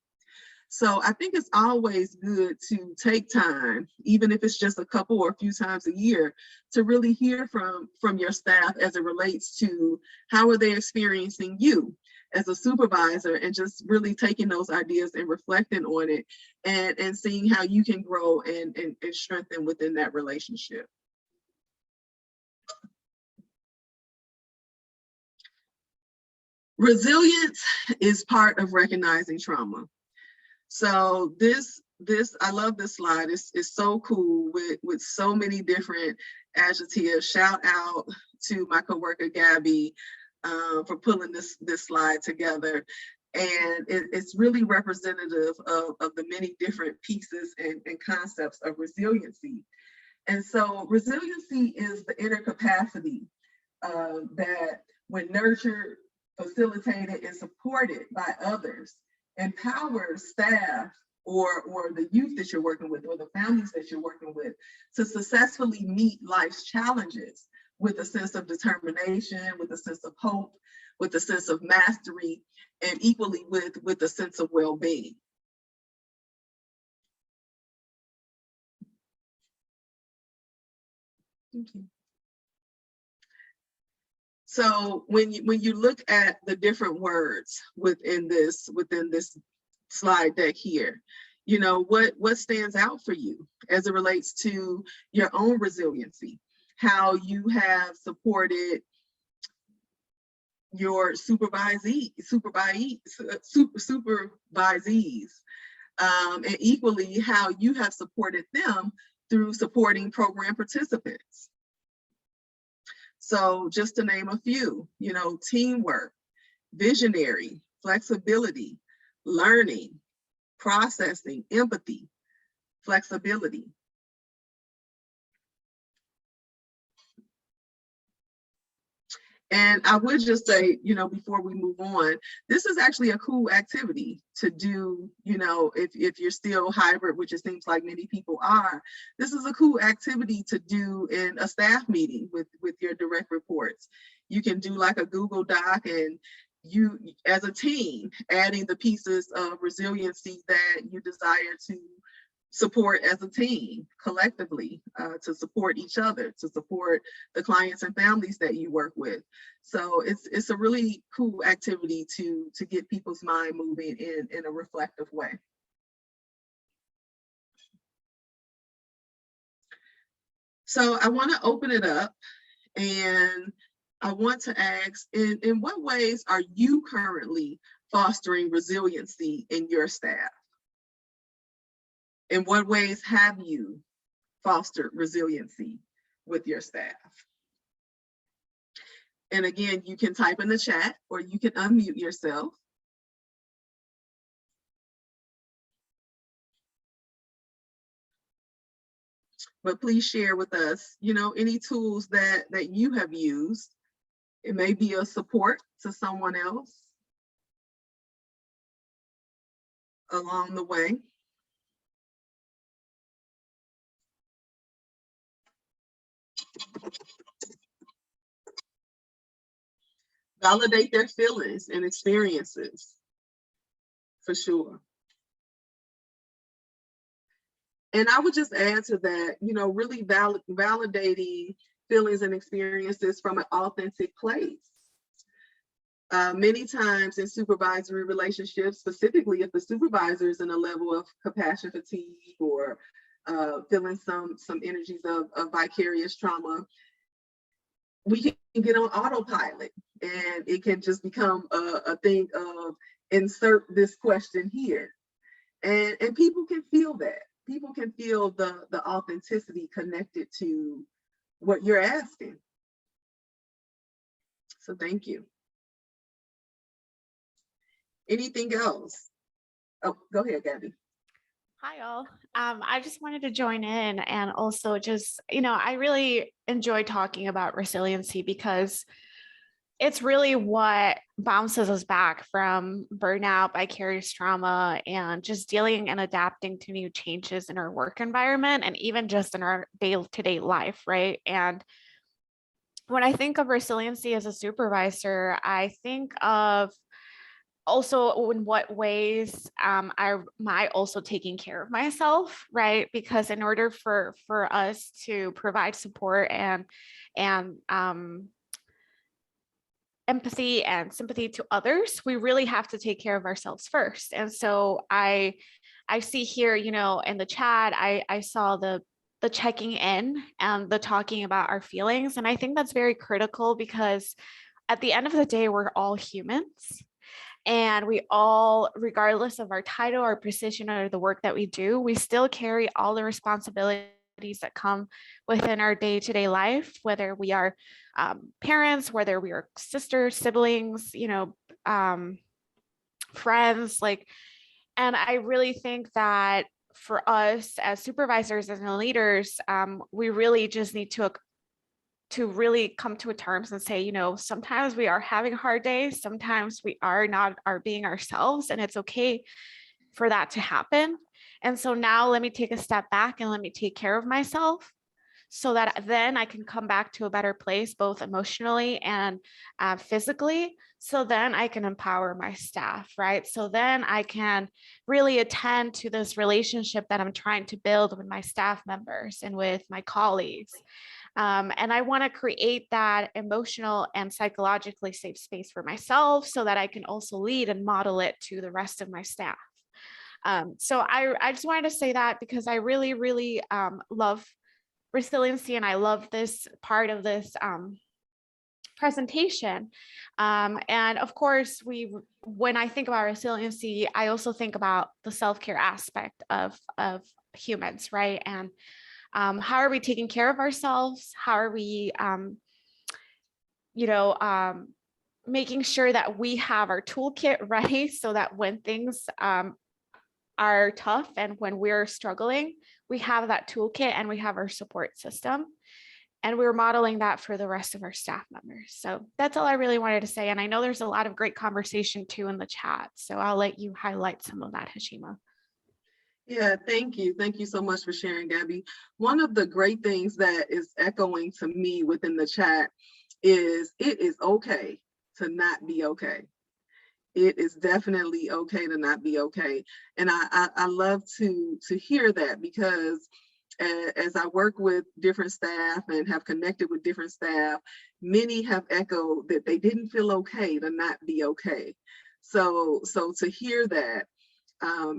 So I think it's always good to take time, even if it's just a couple or a few times a year, to really hear from your staff as it relates to how are they experiencing you as a supervisor, and just really taking those ideas and reflecting on it and seeing how you can grow and strengthen within that relationship. Resilience is part of recognizing trauma. So this I love this slide. It's so cool with so many different adjectives. Shout out to my coworker Gabby for pulling this slide together. And it's really representative of the many different pieces and concepts of resiliency. And so resiliency is the inner capacity that when nurtured, facilitated, and supported by others, empowers staff or the youth that you're working with or the families that you're working with to successfully meet life's challenges with a sense of determination, with a sense of hope, with a sense of mastery, and equally with a sense of well-being. Thank you. So when you look at the different words within this slide deck here, you know, what stands out for you as it relates to your own resiliency, how you have supported your supervisees, and equally how you have supported them through supporting program participants. So just to name a few, you know, teamwork, visionary, flexibility, learning, processing, empathy, flexibility. And I would just say, you know, before we move on, this is actually a cool activity to do, you know, if you're still hybrid, which it seems like many people are. This is a cool activity to do in a staff meeting with your direct reports. You can do like a Google Doc and you, as a team, adding the pieces of resiliency that you desire to support as a team collectively, to support each other, to support the clients and families that you work with. So it's a really cool activity to get people's mind moving in a reflective way. So I want to open it up, and I want to ask, in what ways are you currently fostering resiliency in your staff? In what ways have you fostered resiliency with your staff? And again, you can type in the chat or you can unmute yourself. But please share with us, you know, any tools that you have used. It may be a support to someone else along the way. Validate their feelings and experiences, for sure. And I would just add to that, you know, really validating feelings and experiences from an authentic place. Many times in supervisory relationships, specifically if the supervisor is in a level of compassion fatigue or feeling some energies of vicarious trauma, we can get on autopilot and it can just become a thing of insert this question here. And people can feel that. People can feel the authenticity connected to what you're asking. So thank you. Anything else? Oh, go ahead, Gabby. Hi, all. I just wanted to join in and also just, you know, I really enjoy talking about resiliency because it's really what bounces us back from burnout, vicarious trauma, and just dealing and adapting to new changes in our work environment and even just in our day-to-day life, right? And when I think of resiliency as a supervisor, I think of also in what ways am I also taking care of myself, right? Because in order for us to provide support and empathy and sympathy to others, we really have to take care of ourselves first. And so I see here, you know, in the chat, I saw the checking in and the talking about our feelings. And I think that's very critical because at the end of the day, we're all humans. And we all, regardless of our title or position or the work that we do, we still carry all the responsibilities that come within our day-to-day life, whether we are parents, whether we are sisters, siblings, you know, friends, like, and I really think that for us as supervisors and leaders, we really just need to really come to terms and say, sometimes we are having hard days, sometimes we are not being ourselves, and it's okay for that to happen. And so now let me take a step back and let me take care of myself, so that then I can come back to a better place, both emotionally and physically. So then I can empower my staff, right? So then I can really attend to this relationship that I'm trying to build with my staff members and with my colleagues. And I want to create that emotional and psychologically safe space for myself, so that I can also lead and model it to the rest of my staff. So I just wanted to say that, because I really, really love resiliency, and I love this part of this presentation. And of course, when I think about resiliency, I also think about the self-care aspect of humans, right? And how are we taking care of ourselves? How are we, making sure that we have our toolkit ready, so that when things are tough and when we're struggling, we have that toolkit and we have our support system, and we're modeling that for the rest of our staff members. So that's all I really wanted to say. And I know there's a lot of great conversation too in the chat, so I'll let you highlight some of that, Hashima. Yeah, thank you. Thank you so much for sharing, Gabby. One of the great things that is echoing to me within the chat is it is okay to not be okay. It is definitely okay to not be okay. And I love to hear that, because as I work with different staff and have connected with different staff, many have echoed that they didn't feel okay to not be okay. So to hear that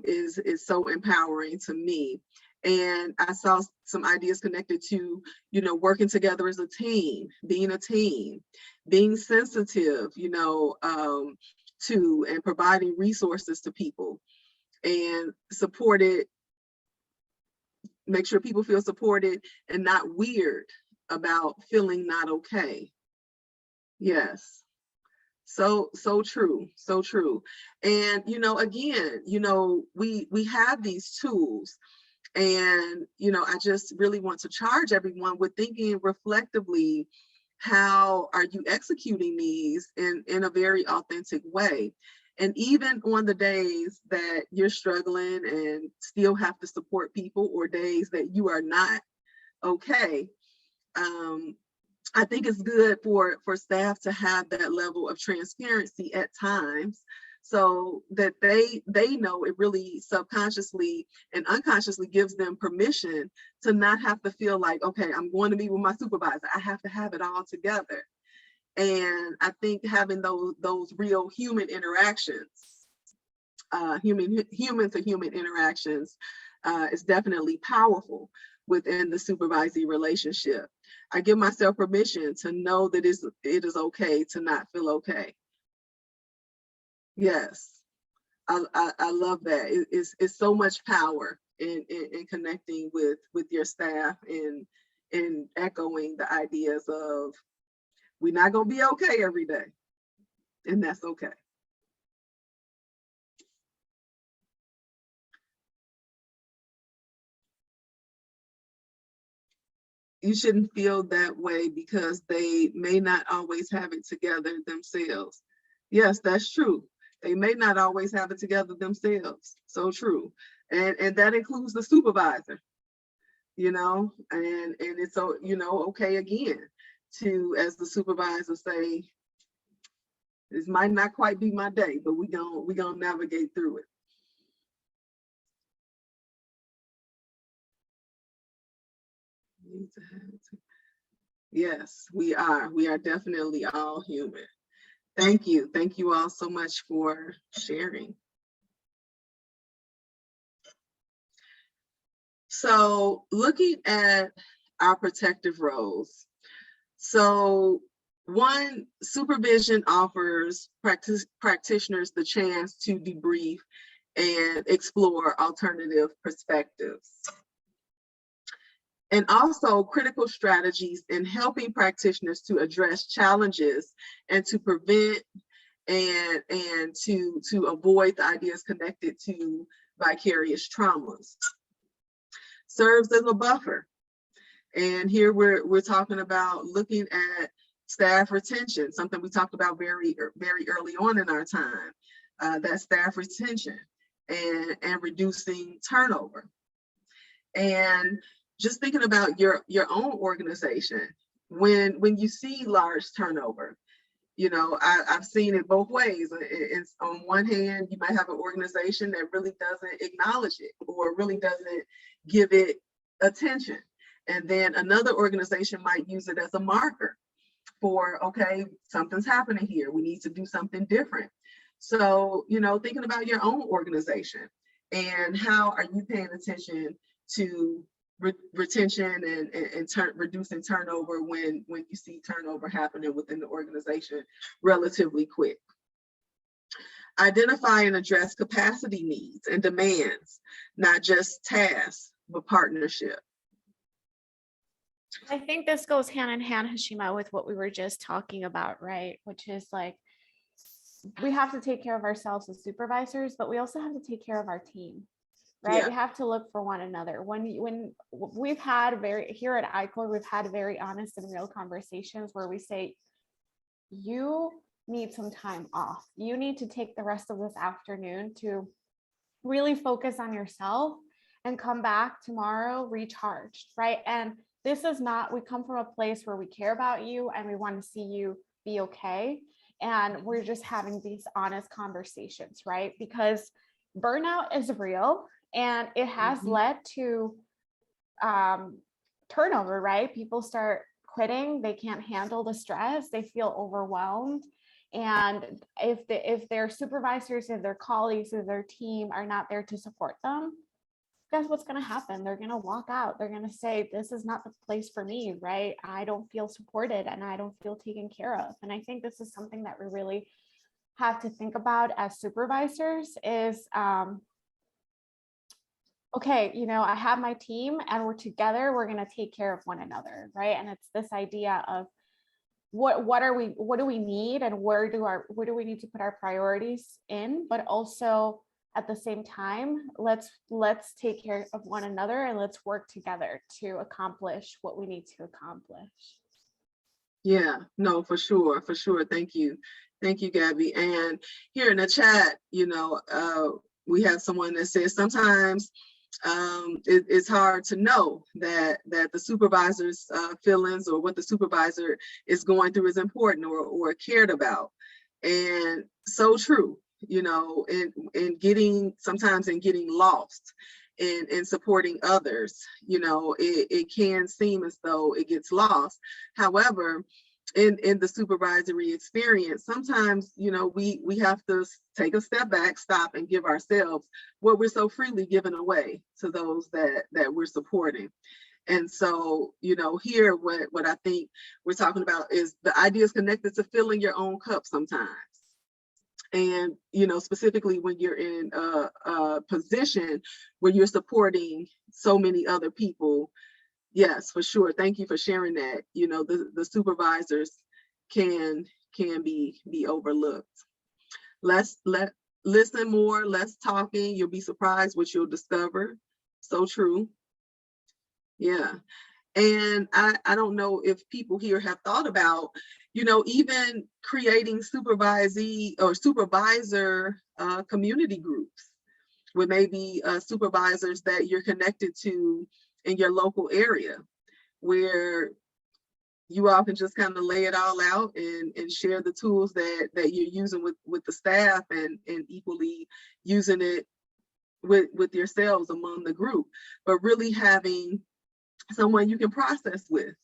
is so empowering to me. And I saw some ideas connected to, working together as a team, being sensitive, to and providing resources to people, and supported, make sure people feel supported and not weird about feeling not okay. Yes. So true, so true. And, again, we have these tools, and, I just really want to charge everyone with thinking reflectively, how are you executing these in a very authentic way? And even on the days that you're struggling and still have to support people, or days that you are not okay, I think it's good for staff to have that level of transparency at times, so that they know it really subconsciously and unconsciously gives them permission to not have to feel like, okay, I'm going to meet with my supervisor, I have to have it all together. And I think having those real human interactions, human to human interactions, is definitely powerful within the supervisory relationship. I give myself permission to know that it is okay to not feel okay. Yes, I love that. It's so much power in connecting with your staff, and echoing the ideas of, we're not gonna be okay every day, and that's okay. You shouldn't feel that way because they may not always have it together themselves. Yes, that's true. They may not always have it together themselves. So true. And that includes the supervisor, and it's so, okay again to, as the supervisor, say, this might not quite be my day, but we gonna navigate through it. Yes, we are. We are definitely all human. Thank you. Thank you all so much for sharing. So looking at our protective roles. So one, supervision offers practitioners the chance to debrief and explore alternative perspectives. And also critical strategies in helping practitioners to address challenges and to prevent and to avoid the ideas connected to vicarious traumas. Serves as a buffer And here we're talking about looking at staff retention, something we talked about very early on in our time, that staff retention and reducing turnover. And just thinking about your own organization, when you see large turnover, you know, I've seen it both ways. It's on one hand, you might have an organization that really doesn't acknowledge it or really doesn't give it attention. And then another organization might use it as a marker for, okay, something's happening here. We need to do something different. So, you know, thinking about your own organization and how are you paying attention to retention and reducing turnover when you see turnover happening within the organization relatively quick. Identify and address capacity needs and demands, not just tasks, but partnership. I think this goes hand in hand, Hashima, with what we were just talking about, right? Which is like, we have to take care of ourselves as supervisors, but we also have to take care of our team, right? Yeah. We have to look for one another. When we've had here at ICOY, we've had very honest and real conversations where we say, you need some time off. You need to take the rest of this afternoon to really focus on yourself and come back tomorrow recharged, right? And this is not, we come from a place where we care about you and we want to see you be okay. And we're just having these honest conversations, right? Because burnout is real and it has led to turnover, right? People start quitting, they can't handle the stress, they feel overwhelmed. And if their supervisors and their colleagues and their team are not there to support them, guess what's going to happen? They're going to walk out. They're going to say, this is not the place for me, right? I don't feel supported and I don't feel taken care of. And I think this is something that we really have to think about as supervisors is, okay, you know, I have my team and we're together, we're going to take care of one another, right? And it's this idea of what do we need and where do we need to put our priorities in, but also at the same time, let's take care of one another and let's work together to accomplish what we need to accomplish. Yeah, no, for sure. Thank you, Gabby. And here in the chat, you know, we have someone that says sometimes it's hard to know that the supervisor's feelings or what the supervisor is going through is important or cared about. And so true. You know, in getting lost in supporting others, you know, it can seem as though it gets lost. However, in the supervisory experience, sometimes, you know, we have to take a step back, stop and give ourselves what we're so freely giving away to those that we're supporting. And so, you know, here what I think we're talking about is the ideas connected to filling your own cup sometimes. And, you know, specifically when you're in a position where you're supporting so many other people. Yes, for sure. Thank you for sharing that. You know, the supervisors can be overlooked. Listen more, less talking. You'll be surprised what you'll discover. So true. Yeah. And I don't know if people here have thought about, you know, even creating supervisee or supervisor community groups with maybe supervisors that you're connected to in your local area, where you all can just kind of lay it all out and share the tools that you're using with the staff and equally using it with yourselves among the group, but really having someone you can process with.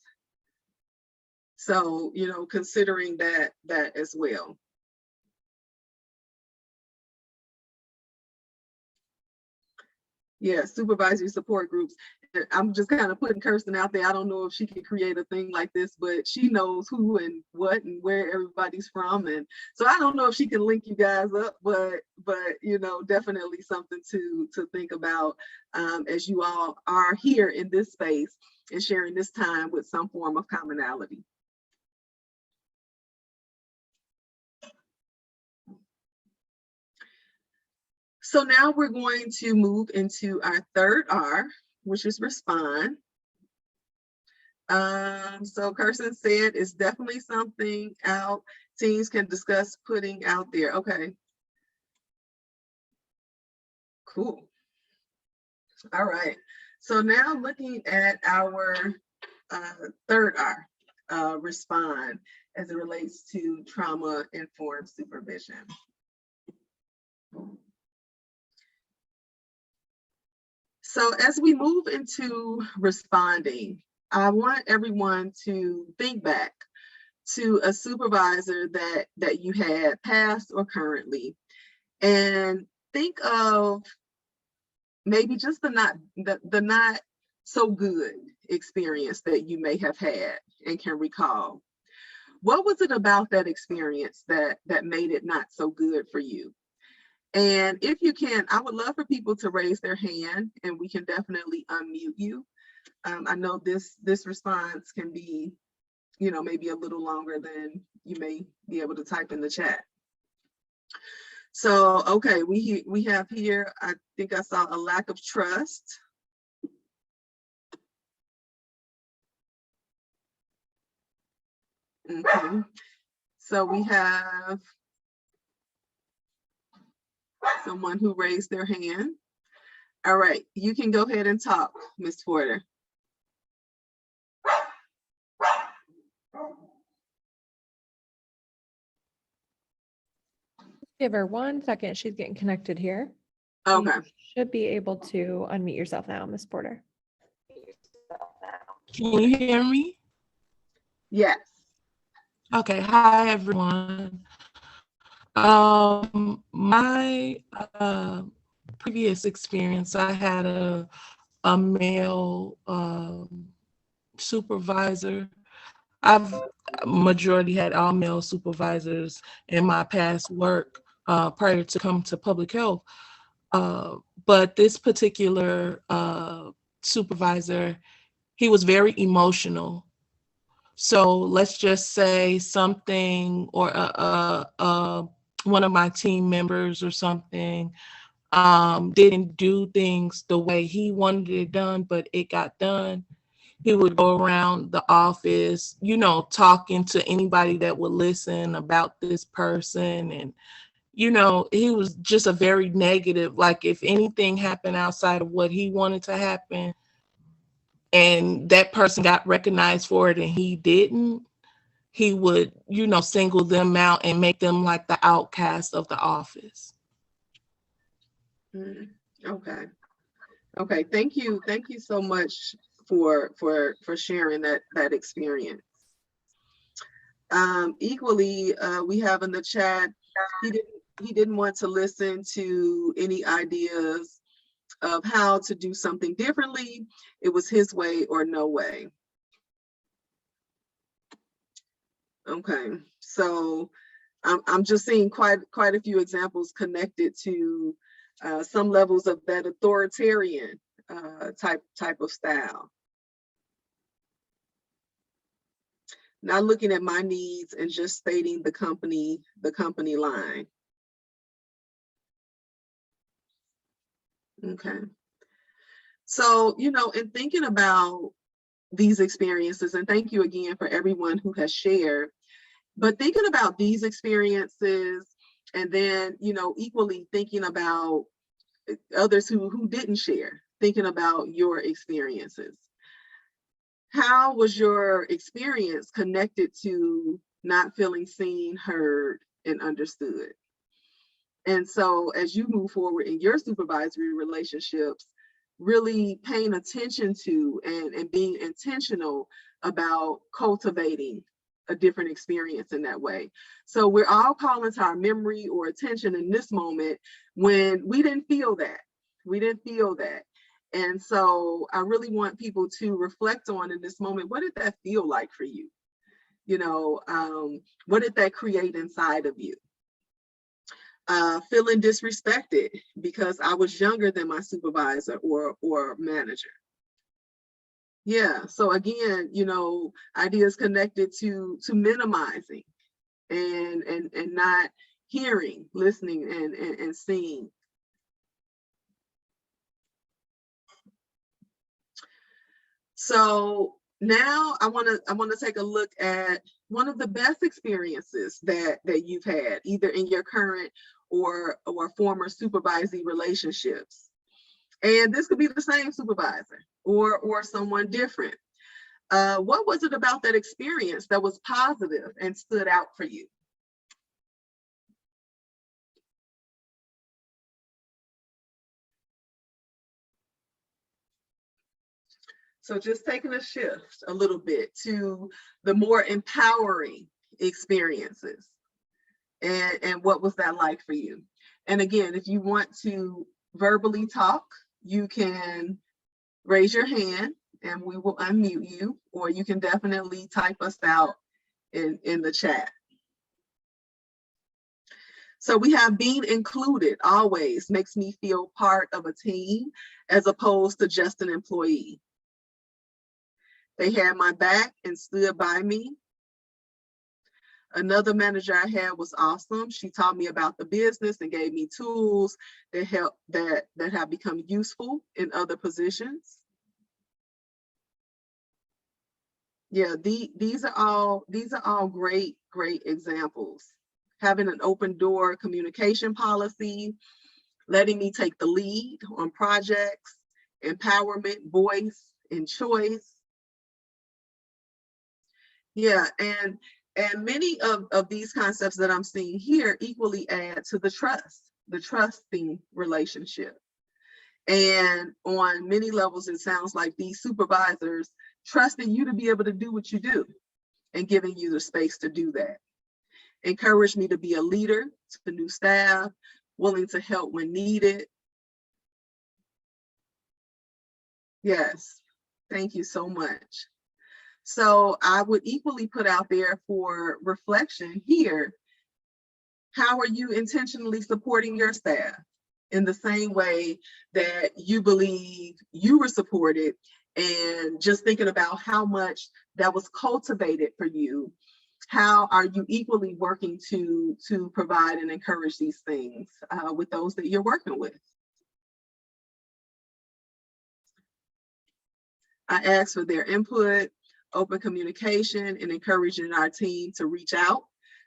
So, you know, considering that as well. Yeah, supervisory support groups. I'm just kind of putting Kirsten out there. I don't know if she can create a thing like this, but she knows who and what and where everybody's from. And so I don't know if she can link you guys up, but you know, definitely something to think about as you all are here in this space and sharing this time with some form of commonality. So now we're going to move into our third R, which is respond. So Kirsten said it's definitely something out teams can discuss putting out there. Okay. Cool. All right. So now looking at our third R, respond, as it relates to trauma-informed supervision. So as we move into responding, I want everyone to think back to a supervisor that you had, past or currently, and think of maybe just the not so good experience that you may have had and can recall. What was it about that experience that made it not so good for you? And if you can, I would love for people to raise their hand, and we can definitely unmute you. I know this response can be, maybe a little longer than you may be able to type in the chat. So, okay, we have here, I think I saw a lack of trust. Okay. So we have someone who raised their hand. All right, you can go ahead and talk, Ms. Porter. Give her 1 second. She's getting connected here. Okay. You should be able to unmute yourself now, Ms. Porter. Can you hear me? Yes. Okay. Hi, everyone. My previous experience, I had a male supervisor. I've majority had all male supervisors in my past work prior to come to public health. But this particular supervisor, he was very emotional. So let's just say something, or one of my team members or something didn't do things the way he wanted it done, but it got done. He would go around the office, talking to anybody that would listen about this person. And, he was just a very negative, like if anything happened outside of what he wanted to happen, and that person got recognized for it and he didn't, he would, single them out and make them like the outcast of the office. Okay. Okay. Thank you. Thank you so much for sharing that experience. Equally, we have in the chat, he didn't want to listen to any ideas of how to do something differently. It was his way or no way. Okay, so I'm just seeing quite a few examples connected to some levels of that authoritarian type of style. Not looking at my needs and just stating the company line. Okay. So, in thinking about these experiences, and thank you again for everyone who has shared, but thinking about these experiences, and then, equally thinking about others who didn't share, thinking about your experiences. How was your experience connected to not feeling seen, heard, and understood? And so as you move forward in your supervisory relationships, really paying attention to and being intentional about cultivating a different experience in that way. So we're all calling to our memory or attention in this moment when we didn't feel that. We didn't feel that. And so I really want people to reflect on in this moment, what did that feel like for you? What did that create inside of you? Feeling disrespected because I was younger than my supervisor or manager. Yeah, so again, ideas connected to minimizing and not hearing, listening, and seeing. So Now I want to take a look at one of the best experiences that you've had, either in your current or former supervisory relationships. And this could be the same supervisor or someone different. What was it about that experience that was positive and stood out for you? So just taking a shift a little bit to the more empowering experiences. And what was that like for you? And again, if you want to verbally talk, you can raise your hand and we will unmute you, or you can definitely type us out in the chat. So we have being included always makes me feel part of a team as opposed to just an employee. They had my back and stood by me. Another manager I had was awesome. She taught me about the business and gave me tools that have become useful in other positions. Yeah, these are all great examples. Having an open door communication policy, letting me take the lead on projects, empowerment, voice, and choice. Yeah, and many of these concepts that I'm seeing here equally add to the trusting relationship. And on many levels, it sounds like these supervisors trusting you to be able to do what you do and giving you the space to do that. Encourage me to be a leader to new staff, willing to help when needed. Yes, thank you so much. So I would equally put out there for reflection here, how are you intentionally supporting your staff in the same way that you believe you were supported, and just thinking about how much that was cultivated for you? How are you equally working to provide and encourage these things with those that you're working with? I asked for their input, open communication, and encouraging our team to reach out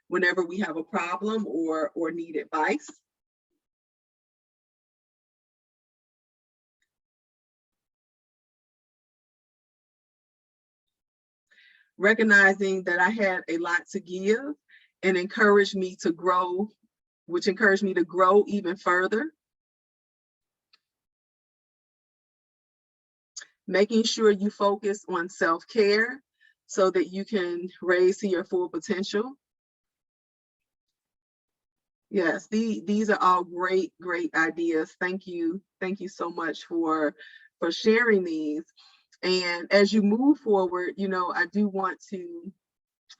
whenever we have a problem or need advice. Recognizing that I had a lot to give and encouraged me to grow, which encouraged me to grow even further. Making sure you focus on self-care so that you can raise to your full potential. Yes, these are all great ideas. Thank you so much for sharing these. And as you move forward, I do want to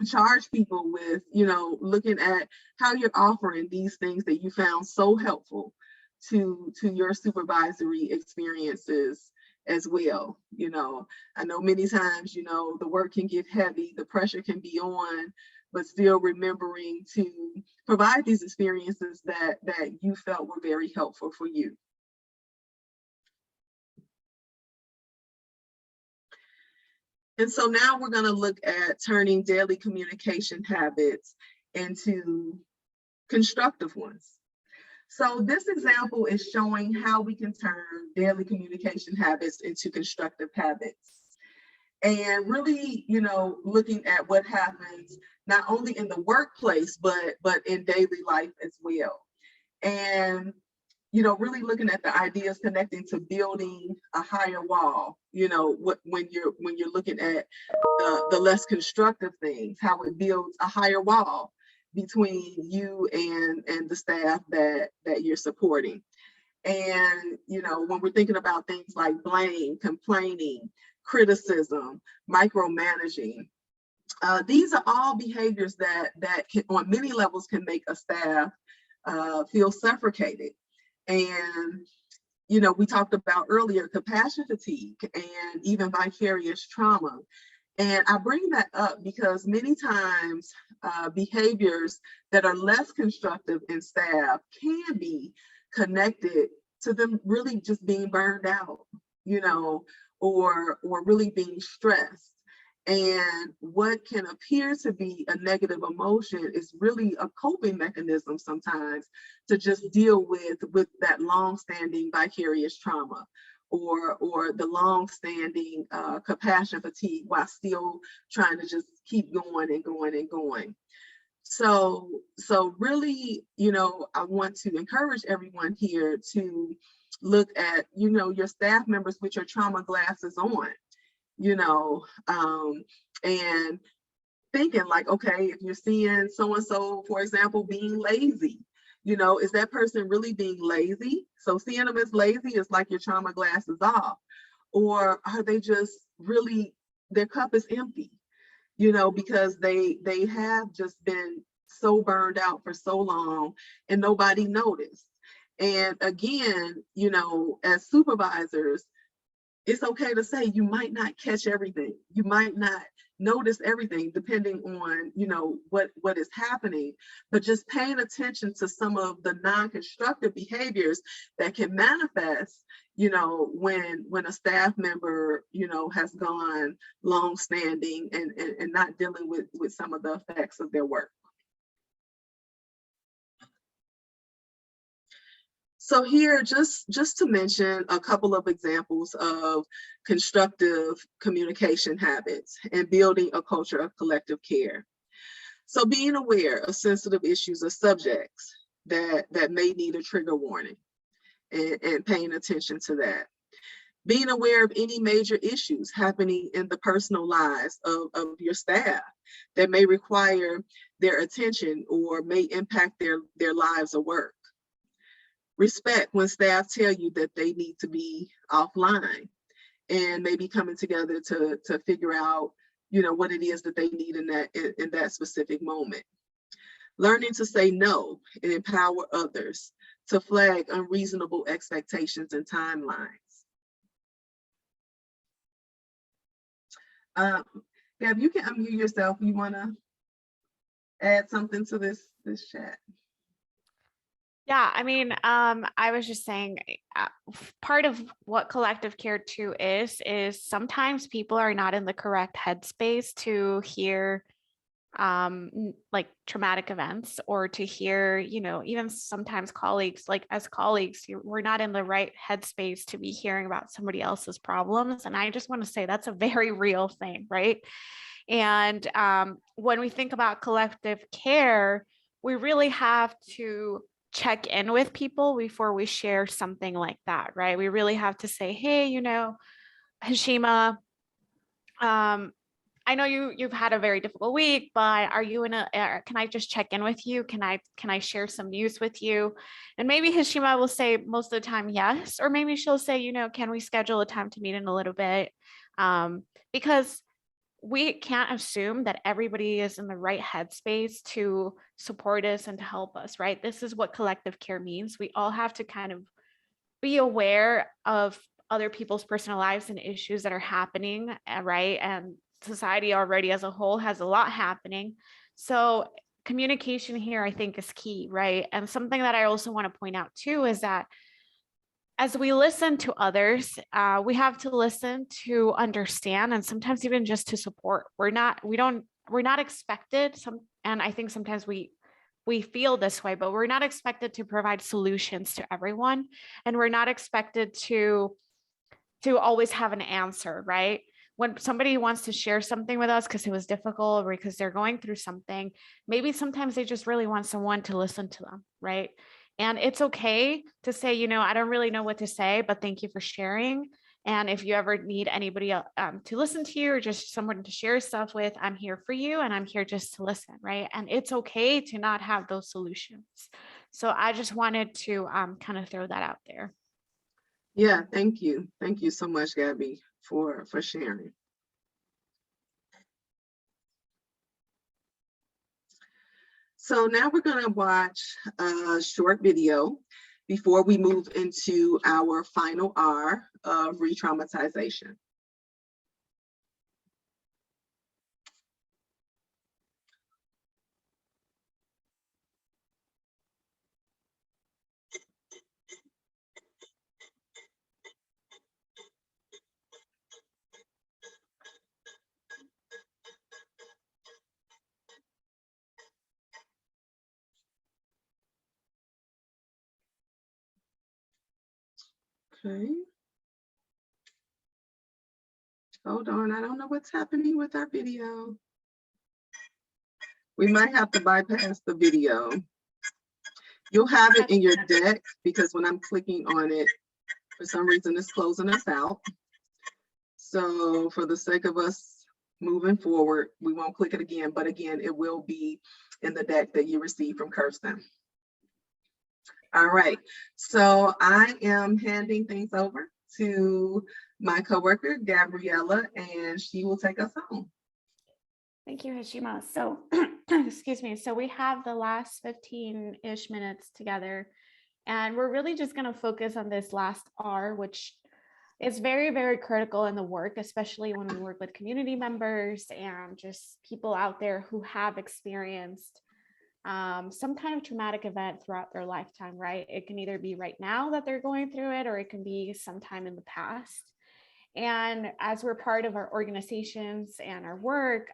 charge people with, looking at how you're offering these things that you found so helpful to your supervisory experiences as well. I know many times, the work can get heavy, the pressure can be on, but still remembering to provide these experiences that you felt were very helpful for you. And so now we're going to look at turning daily communication habits into constructive ones. So this example is showing how we can turn daily communication habits into constructive habits. And really, looking at what happens not only in the workplace, but in daily life as well. And really looking at the ideas connecting to building a higher wall, when you're looking at the less constructive things, how it builds a higher wall between you and the staff that you're supporting. And, when we're thinking about things like blame, complaining, criticism, micromanaging, these are all behaviors that can, on many levels, can make a staff feel suffocated. And, we talked about earlier compassion fatigue and even vicarious trauma. And I bring that up because many times behaviors that are less constructive in staff can be connected to them really just being burned out, or really being stressed. And what can appear to be a negative emotion is really a coping mechanism sometimes to just deal with that long-standing vicarious trauma, or the long-standing compassion fatigue, while still trying to just keep going and going and going. So really, I want to encourage everyone here to look at, your staff members with your trauma glasses on, and thinking like, okay, if you're seeing so-and-so, for example, being lazy, is that person really being lazy? So seeing them as lazy is like your trauma glasses off. Or are they just really, their cup is empty, because they have just been so burned out for so long and nobody noticed. And again, as supervisors, it's okay to say you might not catch everything. You might not notice everything depending on, what is happening, but just paying attention to some of the non-constructive behaviors that can manifest, when a staff member, has gone long-standing and not dealing with some of the effects of their work. So here, just to mention a couple of examples of constructive communication habits and building a culture of collective care. So being aware of sensitive issues or subjects that may need a trigger warning, and paying attention to that. Being aware of any major issues happening in the personal lives of your staff that may require their attention or may impact their lives or work. Respect when staff tell you that they need to be offline, and maybe coming together to figure out, what it is that they need in that specific moment. Learning to say no and empower others to flag unreasonable expectations and timelines. Gab, you can unmute yourself. You want to add something to this chat? Yeah, I mean, I was just saying, part of what collective care too is sometimes people are not in the correct headspace to hear like traumatic events, or to hear, even sometimes colleagues, like as colleagues, we're not in the right headspace to be hearing about somebody else's problems. And I just want to say that's a very real thing, right? And when we think about collective care, we really have to check in with people before we share something like that, right? We really have to say, hey, Hashima, I know you've had a very difficult week, but are you can I just check in with you? Can I share some news with you? And maybe Hashima will say most of the time, yes. Or maybe she'll say, can we schedule a time to meet in a little bit? Because we can't assume that everybody is in the right headspace to support us and to help us, right? This is what collective care means. We all have to kind of be aware of other people's personal lives and issues that are happening, right? And society already as a whole has a lot happening. So communication here, I think, is key, right? And something that I also want to point out too is that as we listen to others, we have to listen to understand, and sometimes even just to support. We're not expected, and I think sometimes we feel this way, but we're not expected to provide solutions to everyone, and we're not expected to always have an answer, right? When somebody wants to share something with us because it was difficult or because they're going through something, maybe sometimes they just really want someone to listen to them, right? And it's okay to say, I don't really know what to say, but thank you for sharing. And if you ever need anybody to listen to you, or just someone to share stuff with, I'm here for you, and I'm here just to listen, right? And it's okay to not have those solutions. So I just wanted to kind of throw that out there. Yeah, thank you. Thank you so much, Gabby, for sharing. So now we're going to watch a short video before we move into our final R of re-traumatization. Okay. Hold on, I don't know what's happening with our video. We might have to bypass the video. You'll have it in your deck because when I'm clicking on it, for some reason it's closing us out. So for the sake of us moving forward, we won't click it again, but again, it will be in the deck that you received from Kirsten. All right, so I am handing things over to my coworker, Gabriella, and she will take us home. Thank you, Hashima. So, excuse me. So we have the last 15-ish minutes together, and we're really just going to focus on this last R, which is very, very critical in the work, especially when we work with community members and just people out there who have experienced some kind of traumatic event throughout their lifetime, right? It can either be right now that they're going through it, or it can be sometime in the past. And as we're part of our organizations and our work,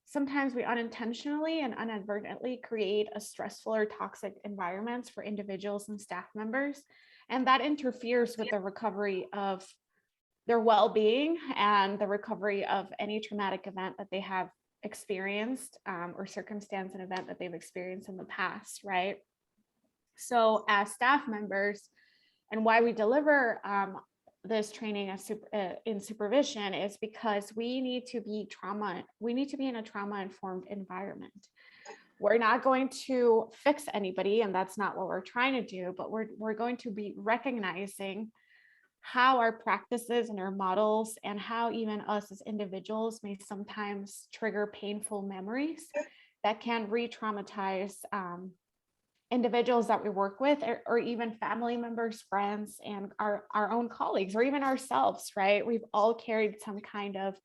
sometimes we unintentionally and inadvertently create a stressful or toxic environments for individuals and staff members. And that interferes with the recovery of their well-being and the recovery of any traumatic event that they have experienced or circumstance and event that they've experienced in the past, right? So as staff members, and why we deliver this training in supervision is because we need to be in a trauma-informed environment. We're not going to fix anybody, and that's not what we're trying to do, but we're going to be recognizing how our practices and our models and how even us as individuals may sometimes trigger painful memories that can re-traumatize individuals that we work with, or even family members, friends, and our own colleagues, or even ourselves, right? We've all carried some kind of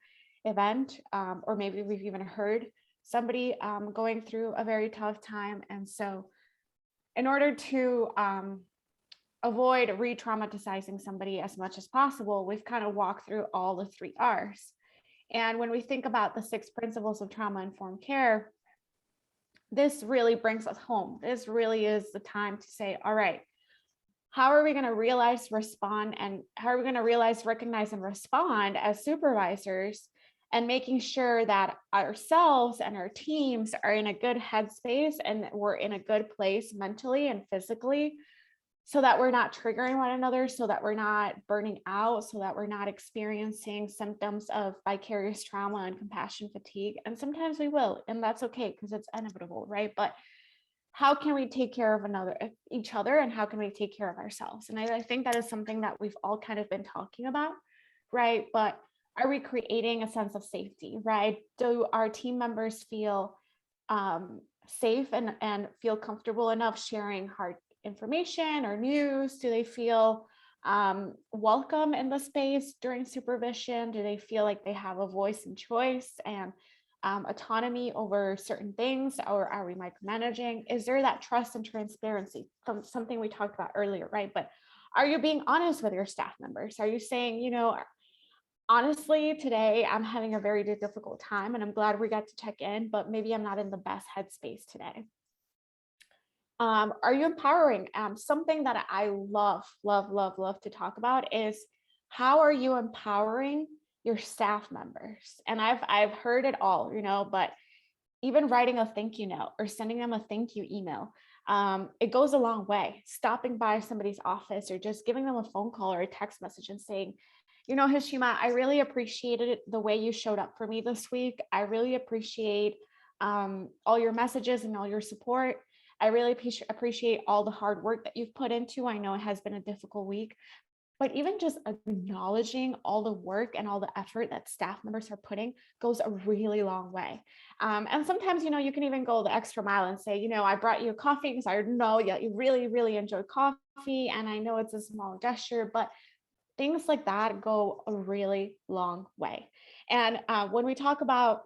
event, or maybe we've even heard somebody going through a very tough time. And so in order to avoid re-traumatizing somebody as much as possible, we've kind of walked through all the 3 R's. And when we think about the 6 principles of trauma-informed care, this really brings us home. This really is the time to say, all right, how are we going to realize, respond, and how are we going to realize, recognize, and respond as supervisors, and making sure that ourselves and our teams are in a good headspace and we're in a good place mentally and physically, so that we're not triggering one another, so that we're not burning out, so that we're not experiencing symptoms of vicarious trauma and compassion fatigue. And sometimes we will, and that's okay because it's inevitable, right? But how can we take care of each other, and how can we take care of ourselves? And I think that is something that we've all kind of been talking about, right? But are we creating a sense of safety, right? Do our team members feel safe and feel comfortable enough sharing hard information or news? Do they feel welcome in the space during supervision? Do they feel like they have a voice and choice and autonomy over certain things, or are we micromanaging? Is there that trust and transparency? Something we talked about earlier, right? But are you being honest with your staff members? Are you saying, you know, honestly, today I'm having a very difficult time and I'm glad we got to check in, but maybe I'm not in the best headspace today. Are you empowering? Something that I love to talk about is, how are you empowering your staff members? And I've heard it all, you know, but even writing a thank you note or sending them a thank you email, it goes a long way. Stopping by somebody's office or just giving them a phone call or a text message and saying, you know, Hashima, I really appreciated the way you showed up for me this week. I really appreciate all your messages and all your support. I really appreciate all the hard work that you've put into. I know it has been a difficult week, but even just acknowledging all the work and all the effort that staff members are putting goes a really long way. And sometimes, you know, you can even go the extra mile and say, you know, I brought you a coffee because I know you really enjoy coffee. And I know it's a small gesture, but things like that go a really long way. And when we talk about,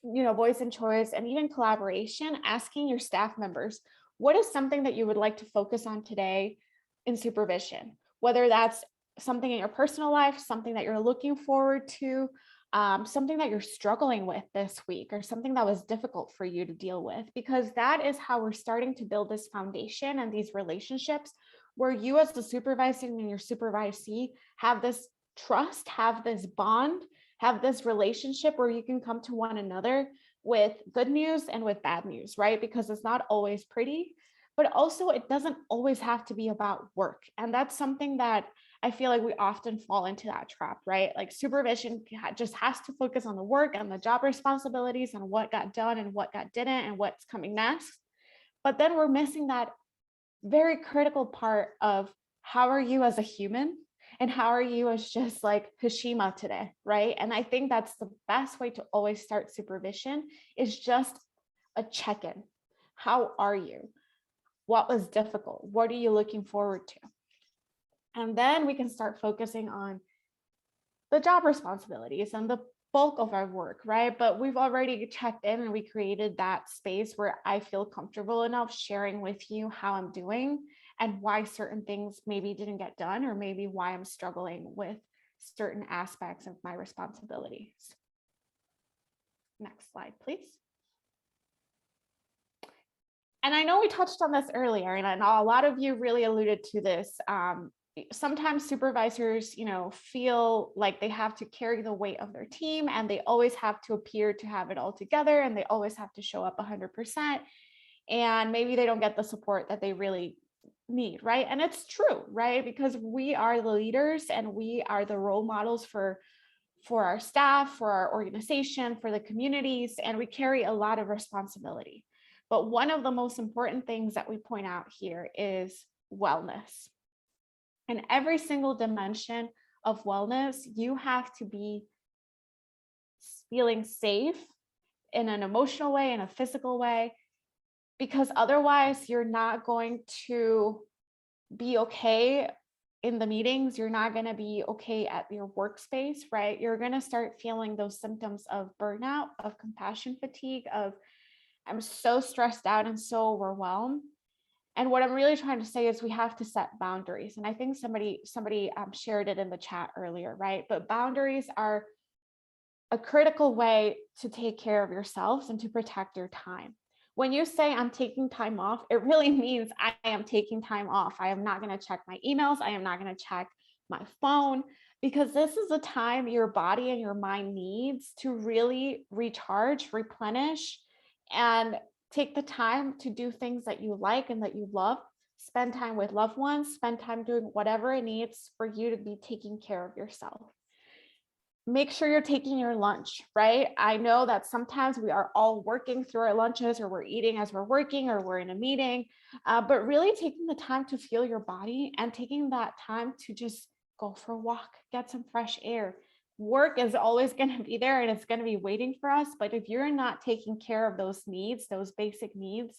you know, voice and choice and even collaboration, asking your staff members, what is something that you would like to focus on today in supervision? Whether that's something in your personal life, something that you're looking forward to, something that you're struggling with this week, or something that was difficult for you to deal with, because that is how we're starting to build this foundation and these relationships where you as the supervisor and your supervisee have this trust, have this bond, have this relationship where you can come to one another with good news and with bad news, right? Because it's not always pretty, but also it doesn't always have to be about work. And that's something that I feel like we often fall into that trap, right? Like supervision just has to focus on the work and the job responsibilities and what got done and what didn't and what's coming next. But then we're missing that very critical part of how are you as a human and how are you as just like Hashima today, right? And I think that's the best way to always start supervision is just a check-in. How are you? What was difficult? What are you looking forward to? And then we can start focusing on the job responsibilities and the bulk of our work, right? But we've already checked in and we created that space where I feel comfortable enough sharing with you how I'm doing and why certain things maybe didn't get done, or maybe why I'm struggling with certain aspects of my responsibilities. Next slide, please. And I know we touched on this earlier, and I know a lot of you really alluded to this. Sometimes supervisors, feel like they have to carry the weight of their team and they always have to appear to have it all together and they always have to show up 100%. And maybe they don't get the support that they really need, right? And it's true, right? Because we are the leaders and we are the role models for our staff, for our organization, for the communities, and we carry a lot of responsibility. But one of the most important things that we point out here is wellness. In every single dimension of wellness, you have to be feeling safe in an emotional way, in a physical way, because otherwise you're not going to be okay in the meetings. You're not going to be okay at your workspace, right? You're going to start feeling those symptoms of burnout, of compassion fatigue, of I'm so stressed out and so overwhelmed. And what I'm really trying to say is we have to set boundaries. And I think somebody shared it in the chat earlier, right? But boundaries are a critical way to take care of yourselves and to protect your time. When you say I'm taking time off, it really means I am taking time off. I am not going to check my emails. I am not going to check my phone, because this is a time your body and your mind needs to really recharge, replenish, and take the time to do things that you like and that you love. Spend time with loved ones, spend time doing whatever it needs for you to be taking care of yourself. Make sure you're taking your lunch, right? I know that sometimes we are all working through our lunches, or we're eating as we're working, or we're in a meeting, but really taking the time to feel your body and taking that time to just go for a walk, get some fresh air. Work is always going to be there and it's going to be waiting for us. But if you're not taking care of those needs, those basic needs,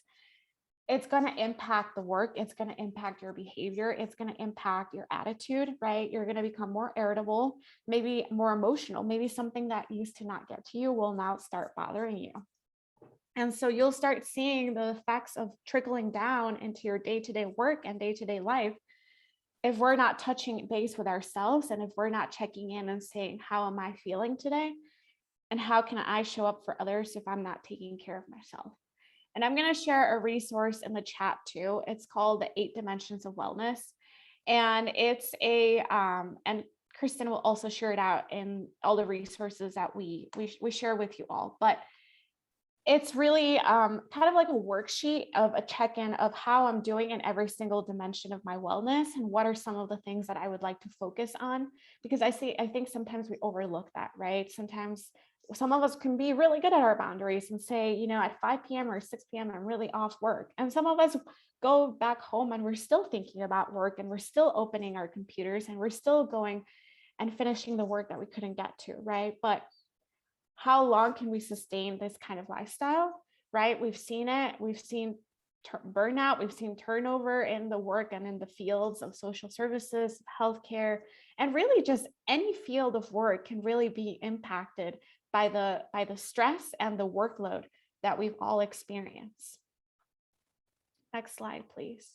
it's going to impact the work. It's going to impact your behavior. It's going to impact your attitude, right? You're going to become more irritable, maybe more emotional. Maybe something that used to not get to you will now start bothering you. And so you'll start seeing the effects of trickling down into your day-to-day work and day-to-day life if we're not touching base with ourselves, and if we're not checking in and saying, how am I feeling today? And how can I show up for others if I'm not taking care of myself? And I'm going to share a resource in the chat too. It's called the 8 Dimensions of Wellness. And it's and Kristen will also share it out in all the resources that we share with you all. But it's really kind of like a worksheet of a check-in of how I'm doing in every single dimension of my wellness and what are some of the things that I would like to focus on, because I think sometimes we overlook that, right? Sometimes some of us can be really good at our boundaries and say, at 5 p.m. or 6 p.m. I'm really off work. And some of us go back home and we're still thinking about work and we're still opening our computers and we're still going and finishing the work that we couldn't get to, right? But how long can we sustain this kind of lifestyle, right? We've seen it. We've seen burnout. We've seen turnover in the work and in the fields of social services, healthcare, and really just any field of work can really be impacted by the stress and the workload that we've all experienced. Next slide, please.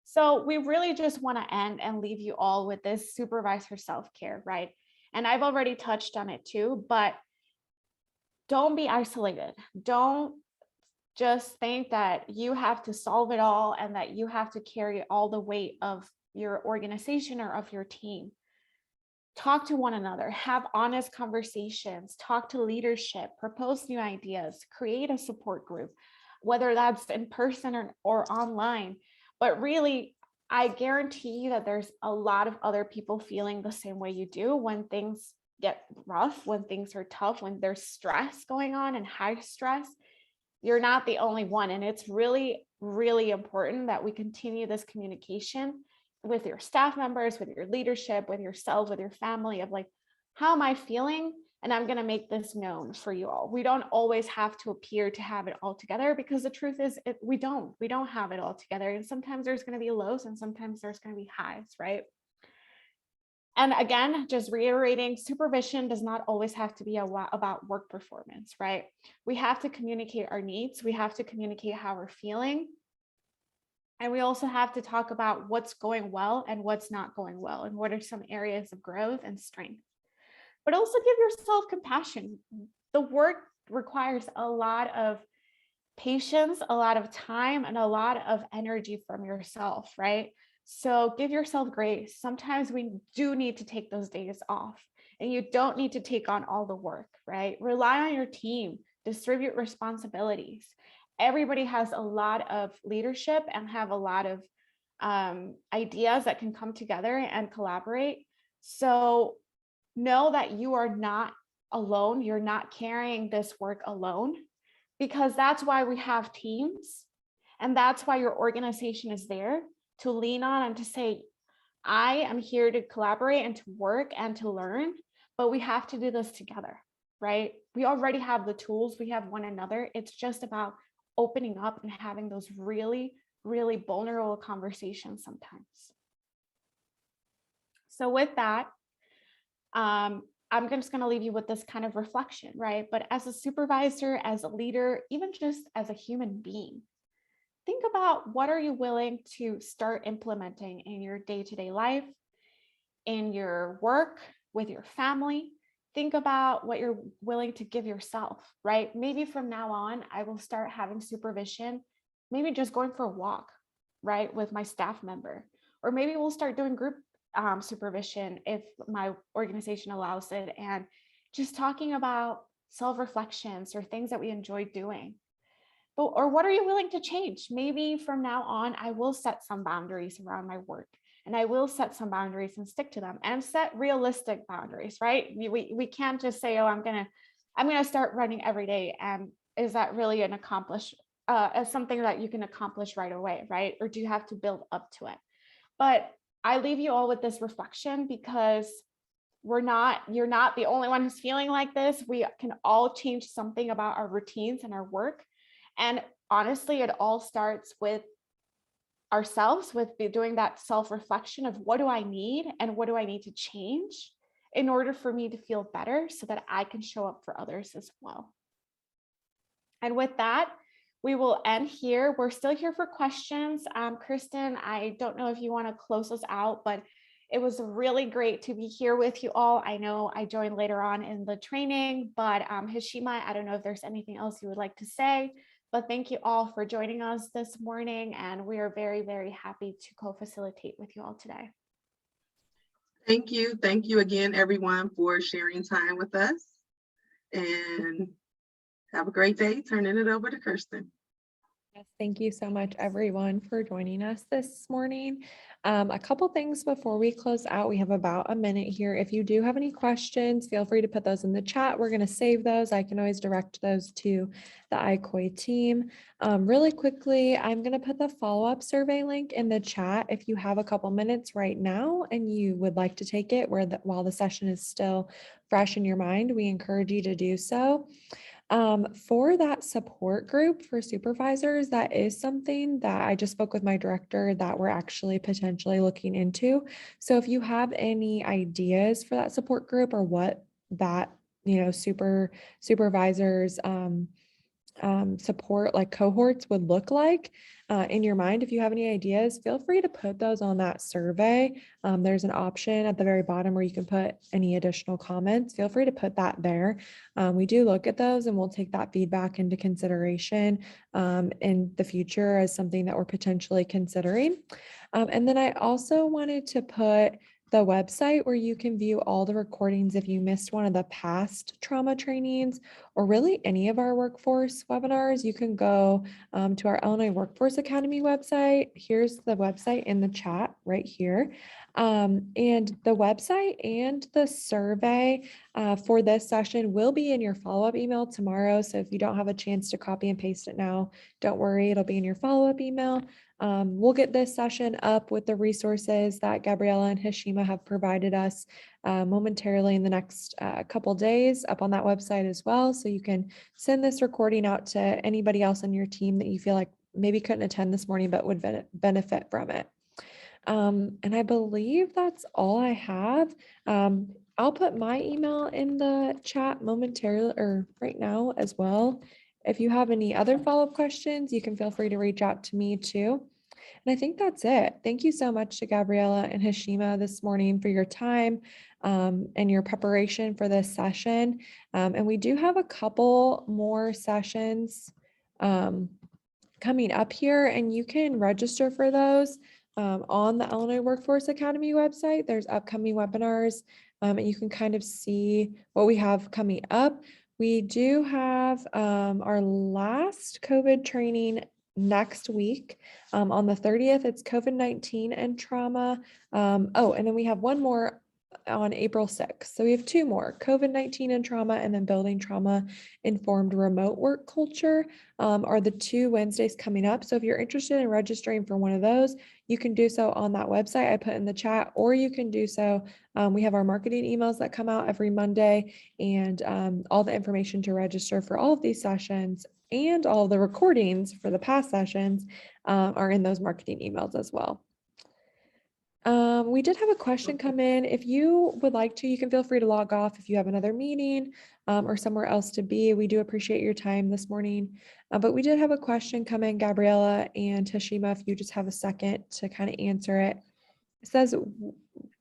So we really just want to end and leave you all with this supervisor self-care, right? And I've already touched on it too, but don't be isolated. Don't just think that you have to solve it all and that you have to carry all the weight of your organization or of your team. Talk to one another, have honest conversations, talk to leadership, propose new ideas, create a support group, whether that's in person or online. But really, I guarantee you that there's a lot of other people feeling the same way you do when things get rough, when things are tough, when there's stress going on and high stress. You're not the only one. And it's really, really important that we continue this communication with your staff members, with your leadership, with yourselves, with your family, of like, how am I feeling? And I'm going to make this known for you all. We don't always have to appear to have it all together, because the truth is we don't have it all together. And sometimes there's going to be lows and sometimes there's going to be highs, right? And again, just reiterating, supervision does not always have to be about work performance, right? We have to communicate our needs. We have to communicate how we're feeling. And we also have to talk about what's going well and what's not going well, and what are some areas of growth and strength. But also give yourself compassion. The work requires a lot of patience, a lot of time, and a lot of energy from yourself, right? So give yourself grace. Sometimes we do need to take those days off, and you don't need to take on all the work, right? Rely on your team, distribute responsibilities. Everybody has a lot of leadership and have a lot of ideas that can come together and collaborate. So know that you are not alone. You're not carrying this work alone, because that's why we have teams. And that's why your organization is there to lean on and to say, I am here to collaborate and to work and to learn, but we have to do this together, right? We already have the tools. We have one another. It's just about opening up and having those really, really vulnerable conversations sometimes. So with that, I'm just going to leave you with this kind of reflection, right? But as a supervisor, as a leader, even just as a human being, think about, what are you willing to start implementing in your day-to-day life, in your work, with your family? Think about what you're willing to give yourself, right? Maybe from now on, I will start having supervision, maybe just going for a walk, right, with my staff member. Or maybe we'll start doing group supervision if my organization allows it, and just talking about self-reflections or things that we enjoy doing. Or what are you willing to change? Maybe from now on, I will set some boundaries around my work, and I will set some boundaries and stick to them, and set realistic boundaries, right? We can't just say, oh, I'm gonna start running every day. And is that really as something that you can accomplish right away, right? Or do you have to build up to it? But I leave you all with this reflection, because you're not the only one who's feeling like this. We can all change something about our routines and our work. And honestly, it all starts with ourselves, with doing that self-reflection of, what do I need and what do I need to change in order for me to feel better, so that I can show up for others as well. And with that, we will end here. We're still here for questions. Kristen, I don't know if you want to close us out, but it was really great to be here with you all. I know I joined later on in the training, but Hashima, I don't know if there's anything else you would like to say, but thank you all for joining us this morning. And we are very, very happy to co-facilitate with you all today. Thank you. Thank you again, everyone, for sharing time with us. And have a great day. Turning it over to Kirsten. Yes, thank you so much, everyone, for joining us this morning. A couple things before we close out. We have about a minute here. If you do have any questions, feel free to put those in the chat. We're going to save those. I can always direct those to the ICOY team. Really quickly, I'm going to put the follow-up survey link in the chat. If you have a couple minutes right now and you would like to take it while the session is still fresh in your mind, we encourage you to do so. For that support group for supervisors, that is something that I just spoke with my director that we're actually potentially looking into. So if you have any ideas for that support group, or what that, supervisors support like cohorts would look like in your mind. If you have any ideas, feel free to put those on that survey. There's an option at the very bottom where you can put any additional comments. Feel free to put that there. We do look at those and we'll take that feedback into consideration in the future as something that we're potentially considering. And then I also wanted to put the website where you can view all the recordings if you missed one of the past trauma trainings or really any of our workforce webinars. You can go to our Illinois Workforce Academy website. Here's the website in the chat right here. And the website and the survey for this session will be in your follow-up email tomorrow. So if you don't have a chance to copy and paste it now, don't worry, it'll be in your follow-up email. We'll get this session up with the resources that Gabriella and Hashima have provided us momentarily in the next couple days up on that website as well. So you can send this recording out to anybody else on your team that you feel like maybe couldn't attend this morning but would benefit from it. And I believe that's all I have. I'll put my email in the chat momentarily or right now as well. If you have any other follow-up questions, you can feel free to reach out to me too. And I think that's it. Thank you so much to Gabriella and Hashima this morning for your time and your preparation for this session. And we do have a couple more sessions coming up here, and you can register for those on the Illinois Workforce Academy website. There's upcoming webinars and you can kind of see what we have coming up. We do have our last COVID training next week on the 30th. It's COVID-19 and trauma. Oh, and then we have one more on April 6th. So we have two more, COVID-19 and trauma, and then building trauma-informed remote work culture are the two Wednesdays coming up. So if you're interested in registering for one of those, you can do so on that website I put in the chat, or you can do so. We have our marketing emails that come out every Monday, and all the information to register for all of these sessions and all the recordings for the past sessions are in those marketing emails as well. We did have a question come in. If you would like to, you can feel free to log off if you have another meeting or somewhere else to be. We do appreciate your time this morning. But we did have a question come in, Gabriella and Hashima, if you just have a second to kind of answer it. It says,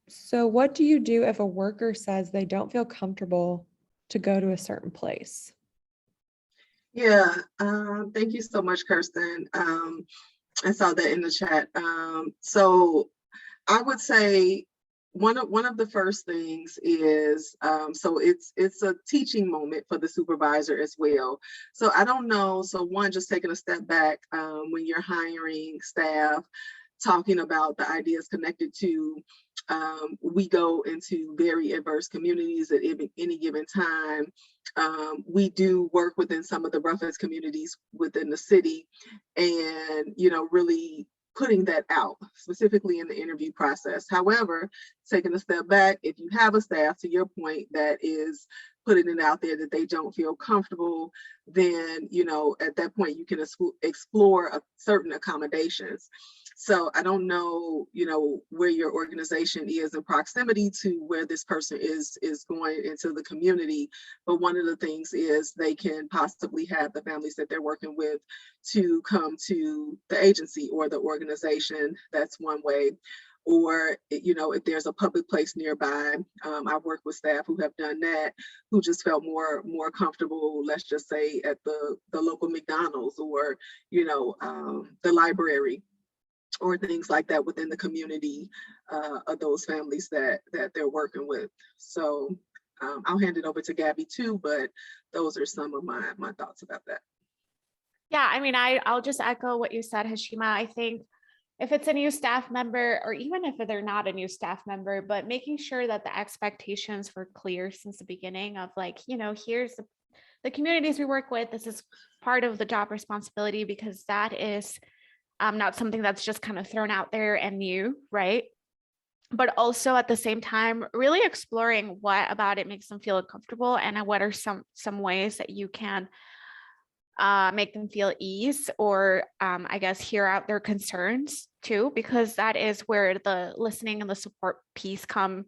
so what do you do if a worker says they don't feel comfortable to go to a certain place? Yeah, thank you so much, Kirsten. I saw that in the chat. So I would say one of the first things is, so it's a teaching moment for the supervisor as well. So I don't know, so one, just taking a step back when you're hiring staff, talking about the ideas connected to, we go into very adverse communities at any given time. We do work within some of the roughest communities within the city, and, you know, really putting that out specifically in the interview process. However, taking a step back, if you have a staff, to your point, that is putting it out there that they don't feel comfortable, then, you know, at that point you can explore certain accommodations. So I don't know, you know, where your organization is in proximity to where this person is going into the community. But one of the things is they can possibly have the families that they're working with to come to the agency or the organization. That's one way. Or, you know, if there's a public place nearby, I've worked with staff who have done that, who just felt more comfortable, let's just say at the local McDonald's or, you know, the library, or things like that within the community of those families that they're working with. So I'll hand it over to Gabby too, but those are some of my thoughts about that. Yeah, I mean, I'll just echo what you said, Hashima. I think if it's a new staff member, or even if they're not a new staff member, but making sure that the expectations were clear since the beginning of, like, you know, here's the communities we work with, this is part of the job responsibility, because that is not something that's just kind of thrown out there and new, right? But also at the same time, really exploring what about it makes them feel uncomfortable, and what are some ways that you can make them feel ease, or I guess hear out their concerns too, because that is where the listening and the support piece come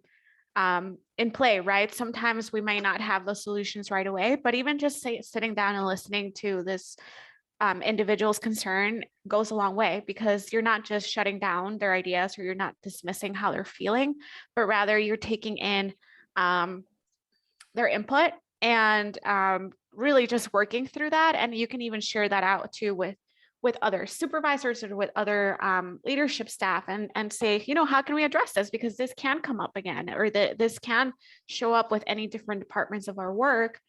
in play, right? Sometimes we may not have the solutions right away, but even just sitting down and listening to this individual's concern goes a long way, because you're not just shutting down their ideas or you're not dismissing how they're feeling, but rather you're taking in their input and really just working through that. And you can even share that out too with other supervisors or with other leadership staff and say, you know, how can we address this? Because this can come up again, or this can show up with any different departments of our work.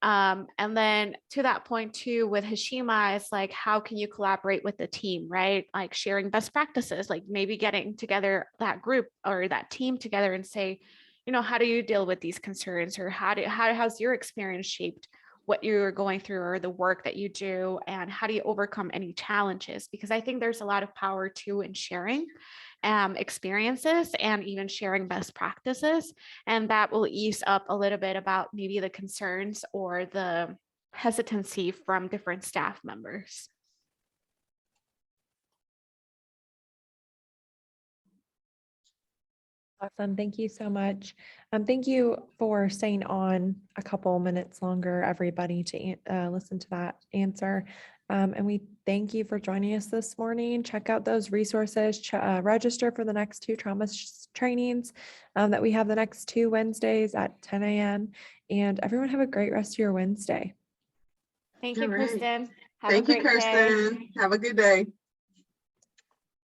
And then to that point too, with Hashima, it's like, how can you collaborate with the team, right? Like sharing best practices, like maybe getting together that group or that team together and say, you know, how do you deal with these concerns, or how's your experience shaped what you're going through or the work that you do, and how do you overcome any challenges? Because I think there's a lot of power too in sharing experiences and even sharing best practices, and that will ease up a little bit about maybe the concerns or the hesitancy from different staff members. Awesome. Thank you so much. Thank you for staying on a couple minutes longer, everybody, to listen to that answer. And we thank you for joining us this morning. Check out those resources, register for the next 2 trauma trainings that we have the next 2 Wednesdays at 10 a.m. And everyone have a great rest of your Wednesday. Thank you, Kristen. Thank you, Kirsten. Have a good day.